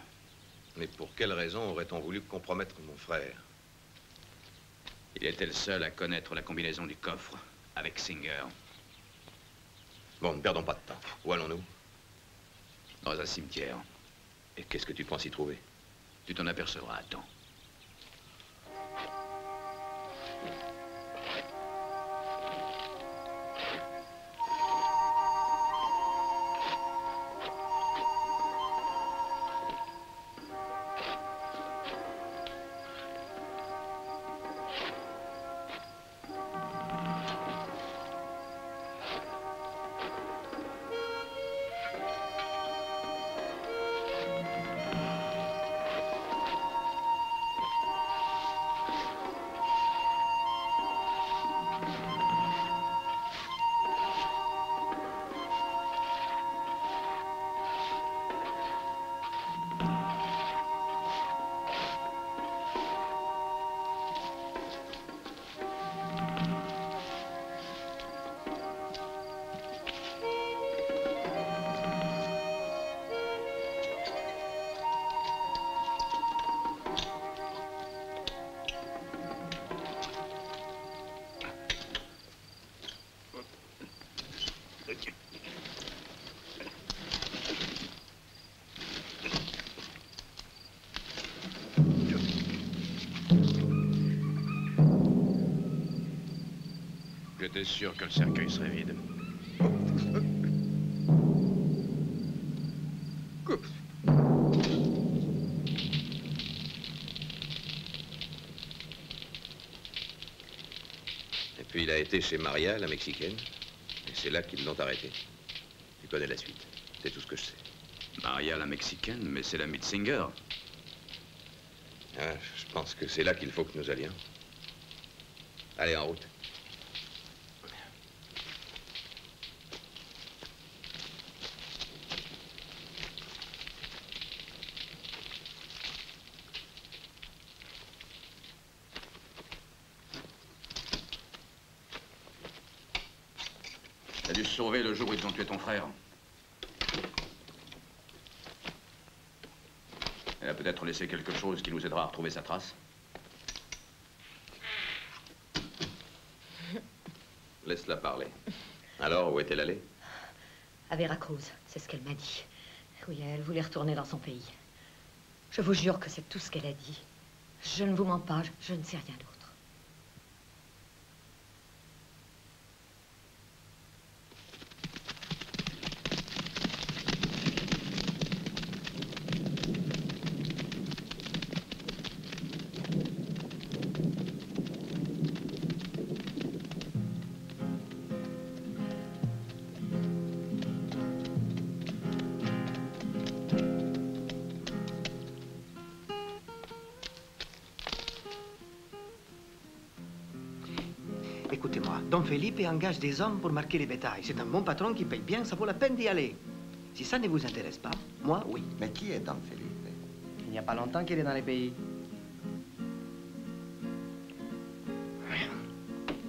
Mais pour quelle raison aurait-on voulu compromettre mon frère? Il était le seul à connaître la combinaison du coffre avec Singer. Bon, ne perdons pas de temps. Où allons-nous? Dans un cimetière. Et qu'est-ce que tu penses y trouver? Tu t'en apercevras à temps. J'étais sûr que le cercueil serait vide. Et puis il a été chez Maria, la Mexicaine, et c'est là qu'ils l'ont arrêté. Tu connais la suite, c'est tout ce que je sais. Maria, la Mexicaine, mais c'est l'amie de Singer. Ah, je pense que c'est là qu'il faut que nous allions. Allez, en route. T'as dû se sauver le jour où ils ont tué ton frère. Elle a peut-être laissé quelque chose qui nous aidera à retrouver sa trace. Laisse-la parler. Alors, où est-elle allée? À Veracruz, c'est ce qu'elle m'a dit. Oui, elle voulait retourner dans son pays. Je vous jure que c'est tout ce qu'elle a dit. Je ne vous mens pas, je ne sais rien d'autre. Écoutez-moi, Don Felipe engage des hommes pour marquer les bétails. C'est un bon patron qui paye bien, ça vaut la peine d'y aller. Si ça ne vous intéresse pas, moi, oui. Mais qui est Don Felipe? Il n'y a pas longtemps qu'il est dans les pays.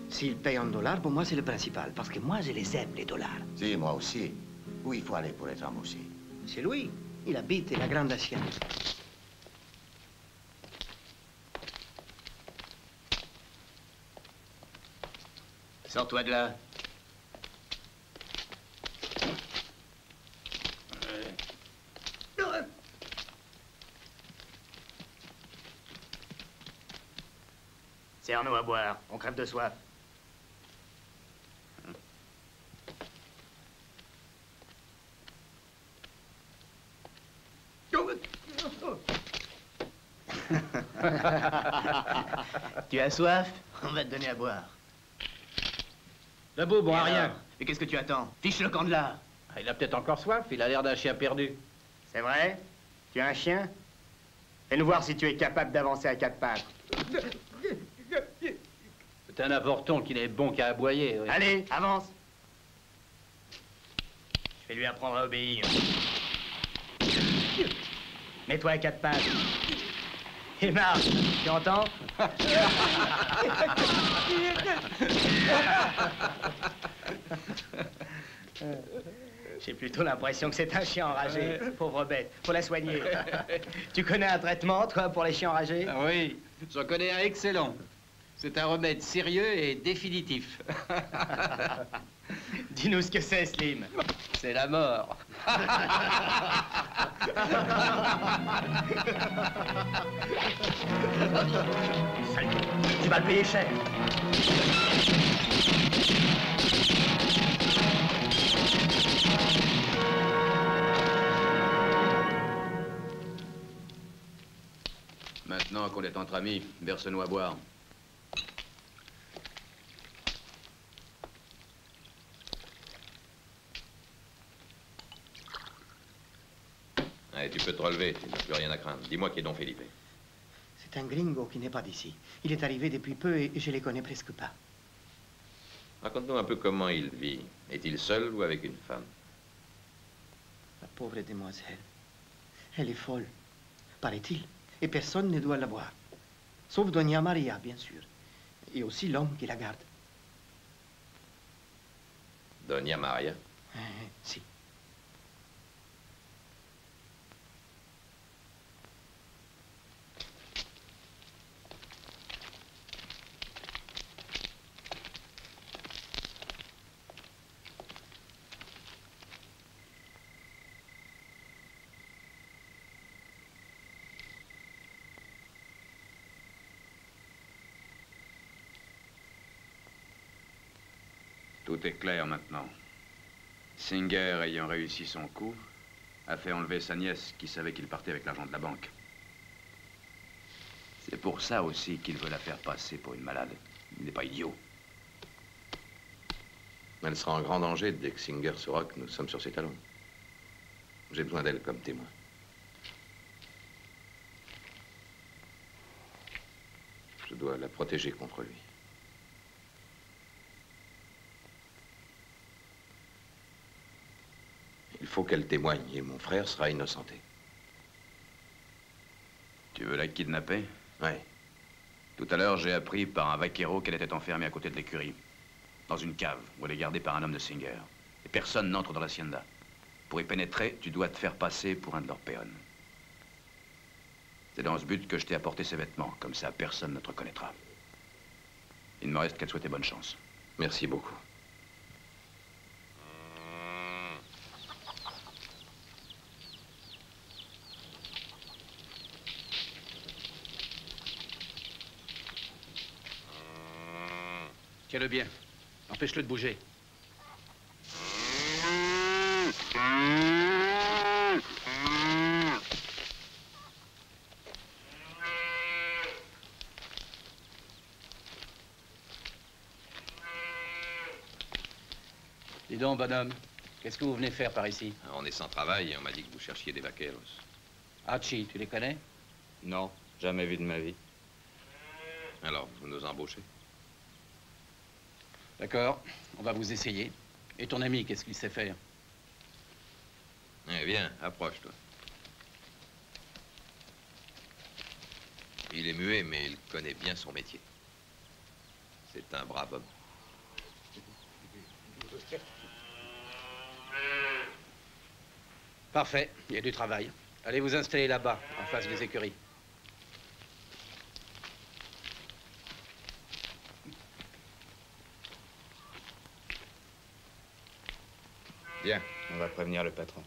S'il paye en dollars, pour moi, c'est le principal. Parce que moi, je les aime, les dollars. Si, moi aussi. Où il faut aller pour être embauché? C'est lui. Il habite la Grande Hacienda. Sors-toi de là. Serre-nous à boire, on crève de soif. Tu as soif? On va te donner à boire. Debout, bon à rien. Et qu'est-ce que tu attends? Fiche le camp de là. Il a peut-être encore soif, il a l'air d'un chien perdu. C'est vrai? Tu as un chien? Fais-nous voir si tu es capable d'avancer à quatre pattes. C'est un avorton qui n'est bon qu'à aboyer. Oui. Allez, avance. Je vais lui apprendre à obéir. Mets-toi à quatre pattes. Et marche, tu entends? J'ai plutôt l'impression que c'est un chien enragé. Pauvre bête, faut la soigner. Tu connais un traitement, toi, pour les chiens enragés? Ah oui, j'en connais un excellent. C'est un remède sérieux et définitif. Dis-nous ce que c'est, Slim. C'est la mort. Tu vas le payer cher. Maintenant qu'on est entre amis, verse-nous à boire. Allez, tu peux te relever, tu n'as plus rien à craindre. Dis-moi qui est Don Felipe. C'est un gringo qui n'est pas d'ici. Il est arrivé depuis peu et je les connais presque pas. Raconte-nous un peu comment il vit. Est-il seul ou avec une femme? La pauvre demoiselle. Elle est folle, paraît-il. Et personne ne doit la voir. Sauf Doña Maria, bien sûr. Et aussi l'homme qui la garde. Doña Maria? Si. Tout est clair maintenant. Singer, ayant réussi son coup, a fait enlever sa nièce qui savait qu'il partait avec l'argent de la banque. C'est pour ça aussi qu'il veut la faire passer pour une malade. Il n'est pas idiot. Elle sera en grand danger dès que Singer saura que nous sommes sur ses talons. J'ai besoin d'elle comme témoin. Je dois la protéger contre lui. Il faut qu'elle témoigne et mon frère sera innocenté. Tu veux la kidnapper? Ouais. Tout à l'heure, j'ai appris par un vaquero qu'elle était enfermée à côté de l'écurie. Dans une cave où elle est gardée par un homme de Singer. Et personne n'entre dans l'hacienda. Pour y pénétrer, tu dois te faire passer pour un de leurs peons. C'est dans ce but que je t'ai apporté ces vêtements. Comme ça, personne ne te reconnaîtra. Il ne me reste qu'à te souhaiter bonne chance. Merci beaucoup. Tiens-le bien. Empêche-le de bouger. Dis donc, bonhomme, qu'est-ce que vous venez faire par ici? On est sans travail et on m'a dit que vous cherchiez des vaqueros. Hachi, tu les connais? Non, jamais vu de ma vie. Alors, vous nous embauchez? D'accord, on va vous essayer. Et ton ami, qu'est-ce qu'il sait faire? Eh bien, approche-toi. Il est muet, mais il connaît bien son métier. C'est un brave homme. Parfait, il y a du travail. Allez vous installer là-bas, en face des écuries. Bien, on va prévenir le patron.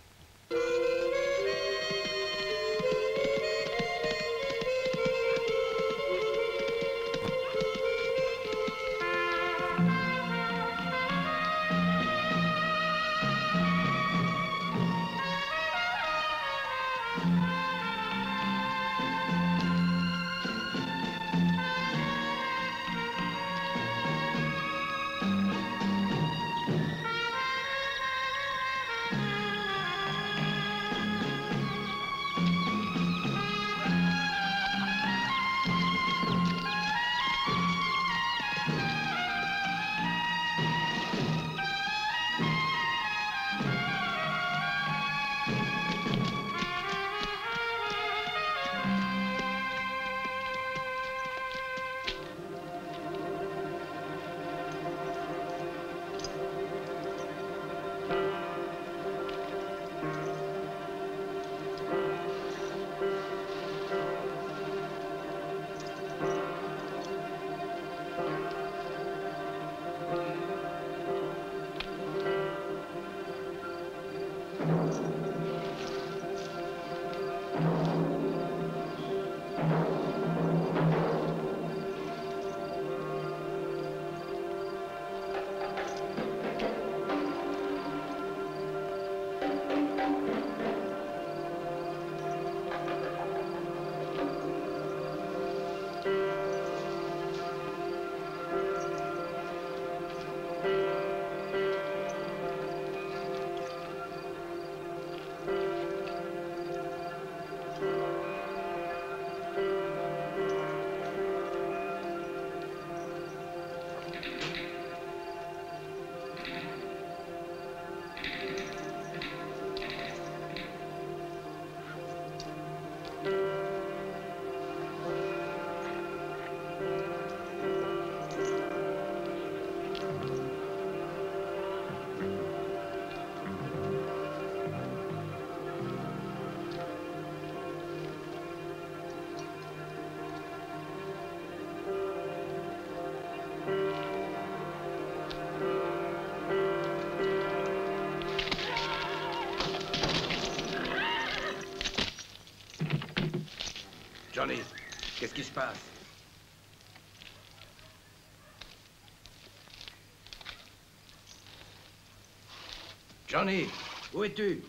Johnny, qu'est-ce qui se passe? Johnny, où es-tu?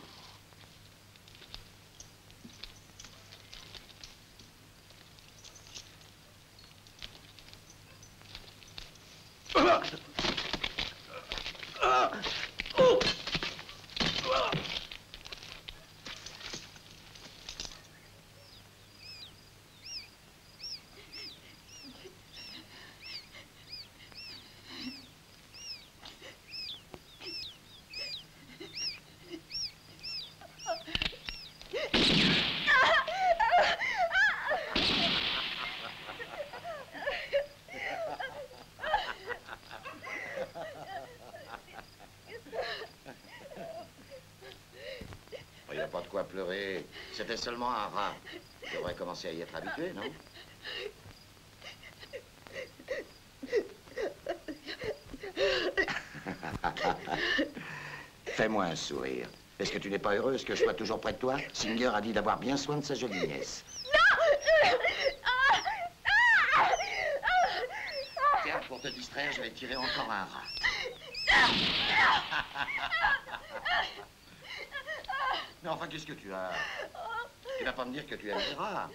Il n'y a pas de quoi pleurer. C'était seulement un rat. Tu devrais commencer à y être habitué, non? Fais-moi un sourire. Est-ce que tu n'es pas heureuse que je sois toujours près de toi? Singer a dit d'avoir bien soin de sa jolie nièce. Tiens, pour te distraire, je vais tirer encore un rat. Mais enfin, qu'est-ce que tu as? Tu vas pas me dire que tu aimes les rats.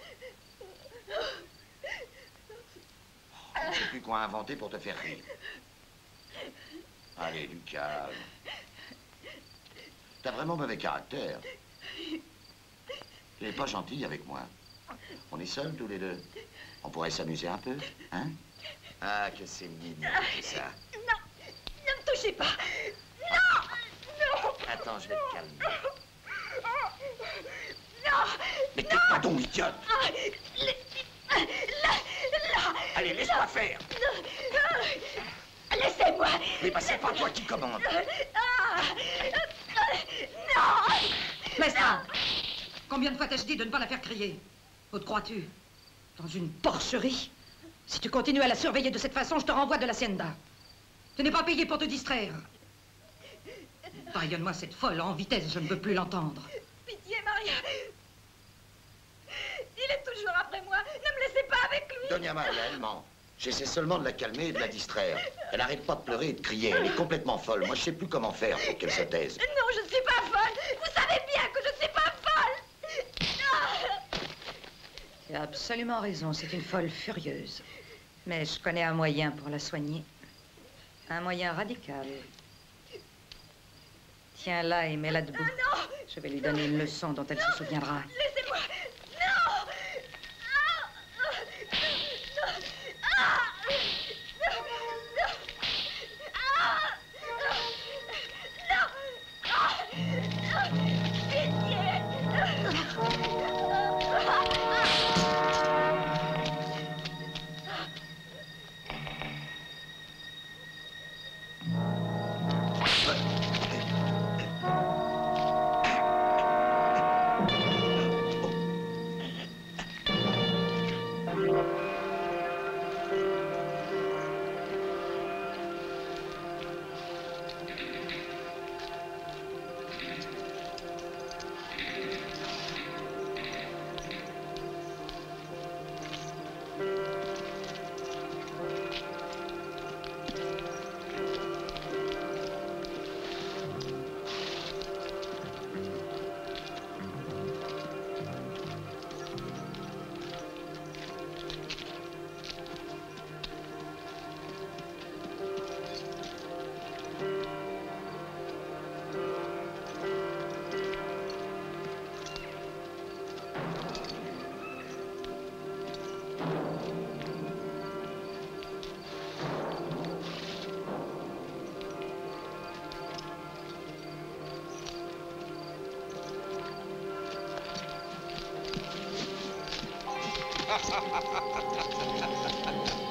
Je ne sais plus quoi inventer pour te faire rire. Allez, du calme. T'as vraiment mauvais caractère. Tu n'es pas gentil avec moi. On est seuls tous les deux. On pourrait s'amuser un peu, hein? Ah, que c'est mignon, tout ça. Non, touchez pas. Non. Non. Attends, je vais te calmer. Non. Mais tais-toi donc, idiote. Là. Allez, laisse-moi faire. Laissez-moi. Mais bah, c'est pas toi qui commande. Non. Mestra, combien de fois t'ai-je dit de ne pas la faire crier? Où te crois-tu? Dans une porcherie? Si tu continues à la surveiller de cette façon, je te renvoie de l'hacienda. Tu n'es pas payé pour te distraire. Baillonne-moi cette folle en vitesse, je ne veux plus l'entendre. Pitié, Maria. Il est toujours après moi. Ne me laissez pas avec lui. Doña Maria, elle ment. J'essaie seulement de la calmer et de la distraire. Elle n'arrête pas de pleurer et de crier. Elle est complètement folle. Moi, je sais plus comment faire pour qu'elle se taise. Non, je ne suis pas folle. Vous savez bien que je ne suis pas folle. Tu as absolument raison, c'est une folle furieuse. Mais je connais un moyen pour la soigner. Un moyen radical. Tiens-la et mets-la debout. Non. Je vais lui donner une leçon dont elle se souviendra. Laissez-moi. Non.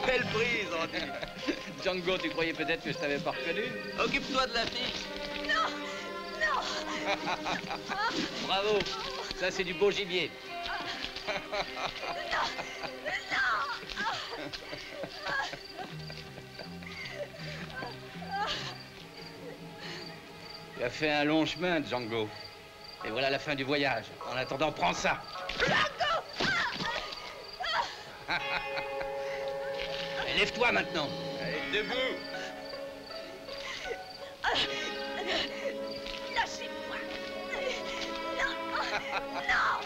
Belle prise, on dit. Django, tu croyais peut-être que je t'avais pas reconnu? Occupe-toi de la fille. Non. Non. Bravo. Ça, c'est du beau gibier. Tu as fait un long chemin, Django. Et voilà la fin du voyage. En attendant, prends ça. Lève-toi maintenant. Allez, debout. Lâchez-moi. Non. Non.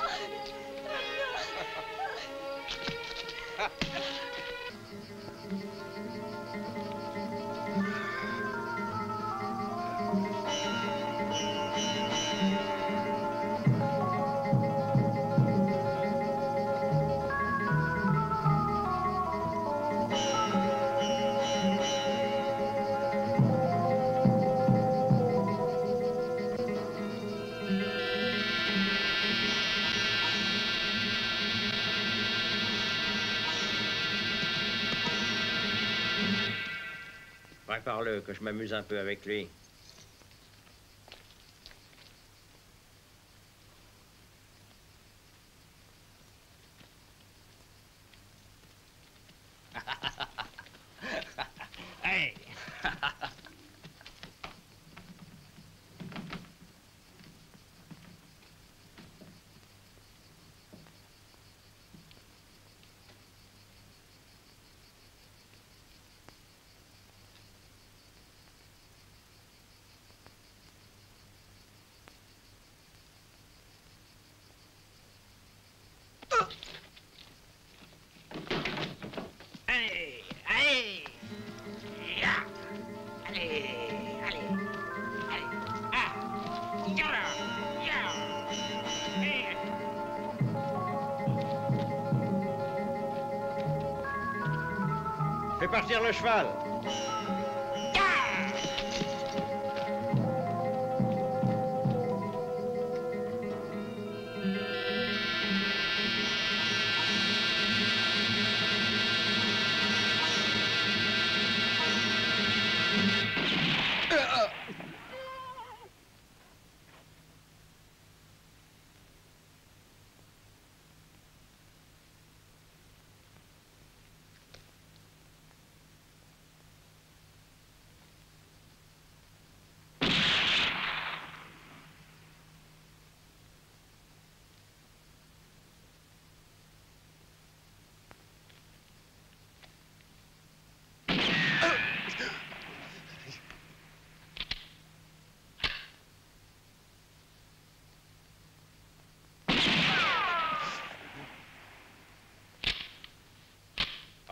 Prépare-le, que je m'amuse un peu avec lui. Hey. Allez, allez. Ya. Allez, allez. Allez. Ah. Ya. Ya. Eh. Fais partir le cheval. Ah.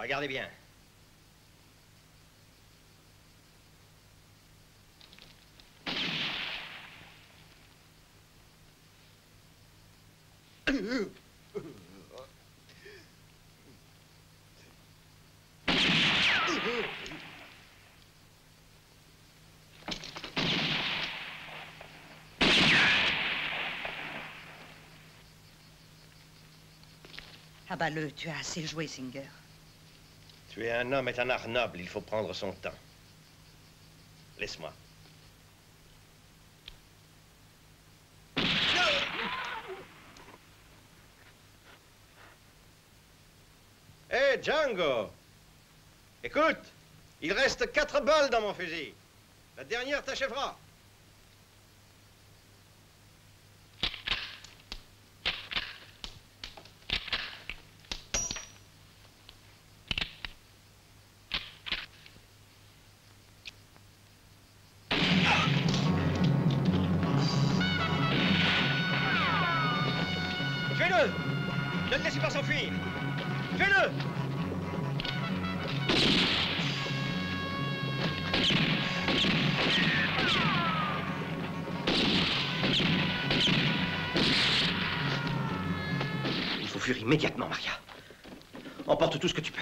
Regardez bien. Abat-le, tu as assez joué, Singer. Tuer un homme est un art noble, il faut prendre son temps. Laisse-moi. Hé, Django! Écoute, il reste 4 balles dans mon fusil. La dernière t'achèvera. Tuez-le! Ne le laissez pas s'enfuir! Tuez-le! Il faut fuir immédiatement, Maria. Emporte tout ce que tu peux.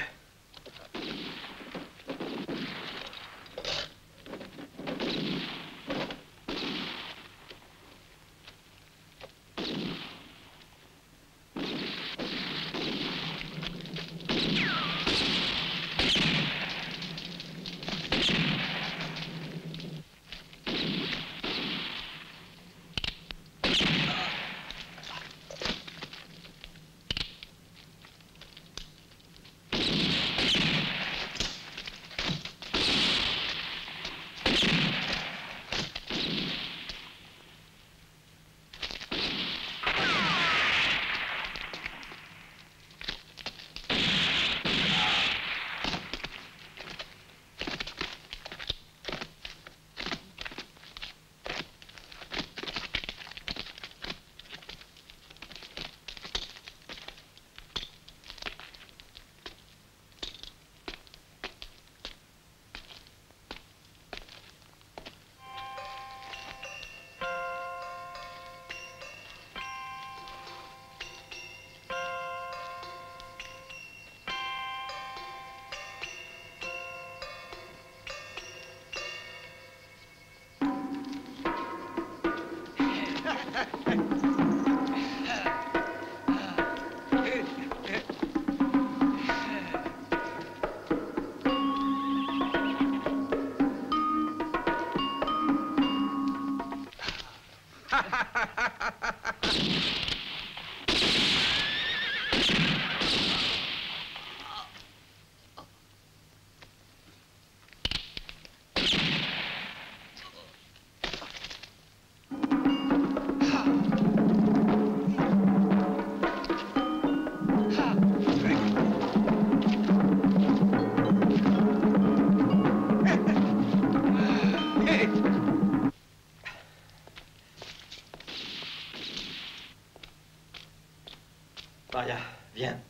Maria, viens.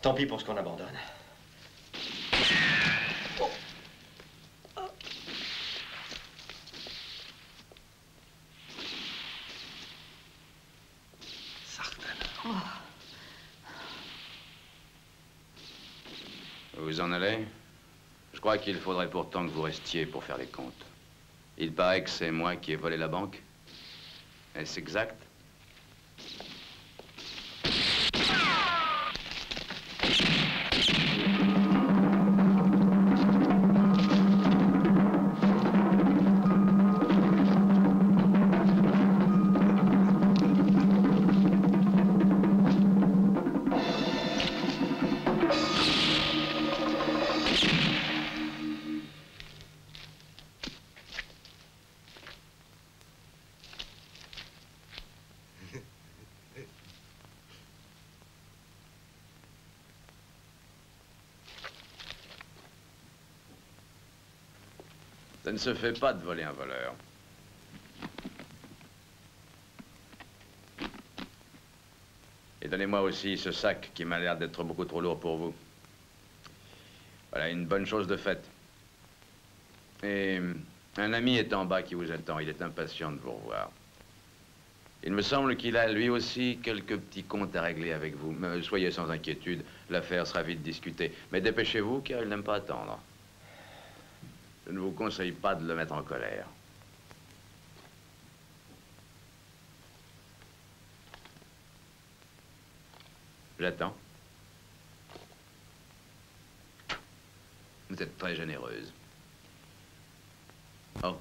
Tant pis pour ce qu'on abandonne. Vous en allez? Je crois qu'il faudrait pourtant que vous restiez pour faire les comptes. Il paraît que c'est moi qui ai volé la banque. Est-ce exact? Ça ne se fait pas de voler un voleur. Et donnez-moi aussi ce sac qui m'a l'air d'être beaucoup trop lourd pour vous. Voilà une bonne chose de faite. Et un ami est en bas qui vous attend. Il est impatient de vous revoir. Il me semble qu'il a lui aussi quelques petits comptes à régler avec vous. Mais soyez sans inquiétude, l'affaire sera vite discutée. Mais dépêchez-vous car il n'aime pas attendre. Je ne vous conseille pas de le mettre en colère. J'attends. Vous êtes très généreuse. Oh.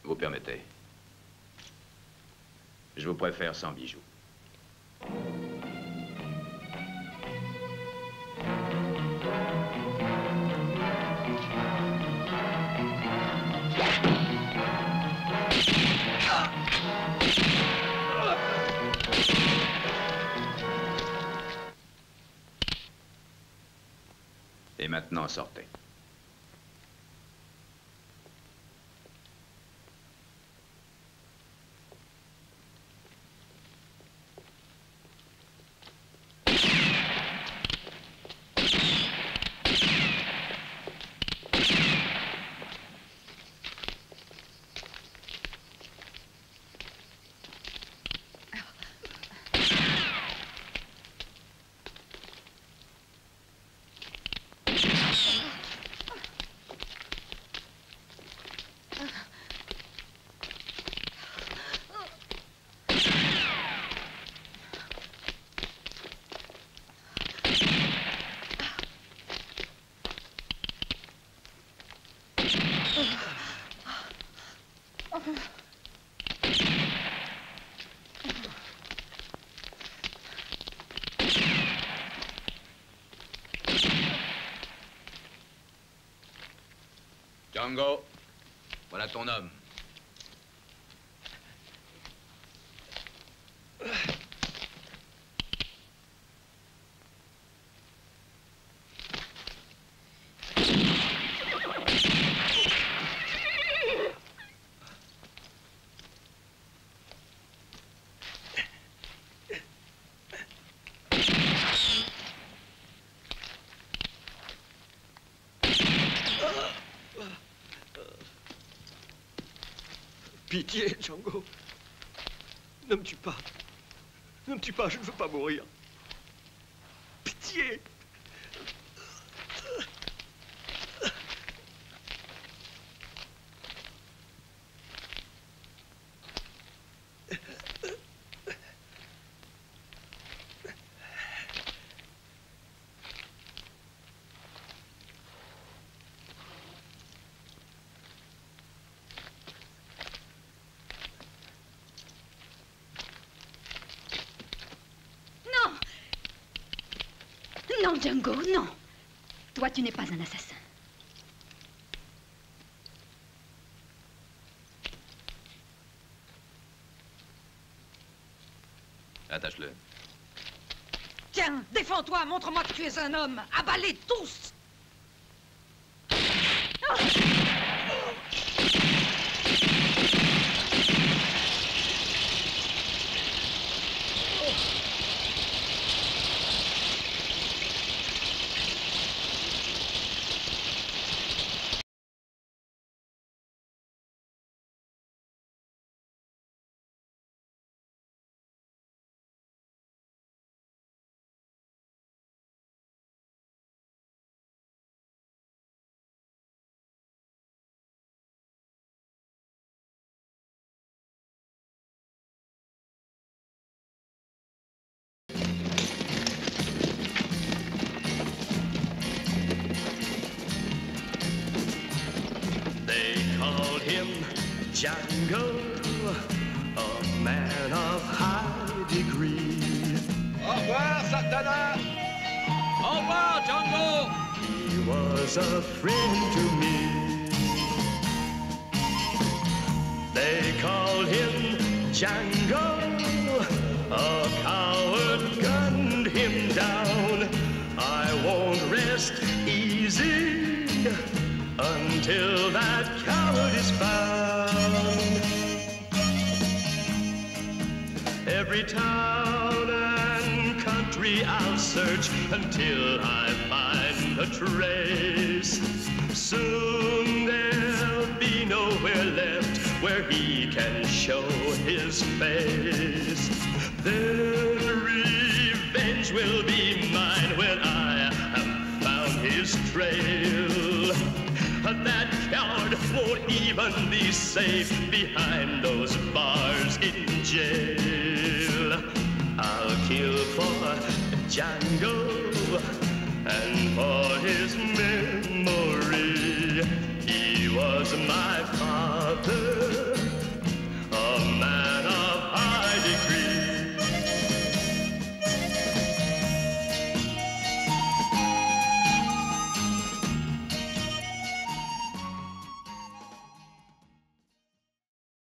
Vous permettez. Je vous préfère sans bijoux. Et maintenant, sortez. Django, voilà ton homme. Pitié, Django. Ne me tue pas. Ne me tue pas, je ne veux pas mourir. Pitié. Non, Django, non. Toi, tu n'es pas un assassin. Attache-le. Tiens, défends-toi, montre-moi que tu es un homme. Abalez tous. Django, a man of high degree. Au revoir, Sartana. Au revoir, Django. He was a friend to me. They called him Django. A coward gunned him down. I won't rest easy until that coward is found. Every Every town and country I'll search until I find a trace. Soon there'll be nowhere left where he can show his face. Then revenge will be mine when I have found his trail. That coward won't even be safe behind those bars in jail. I'll kill for Django and for his memory. He was my father.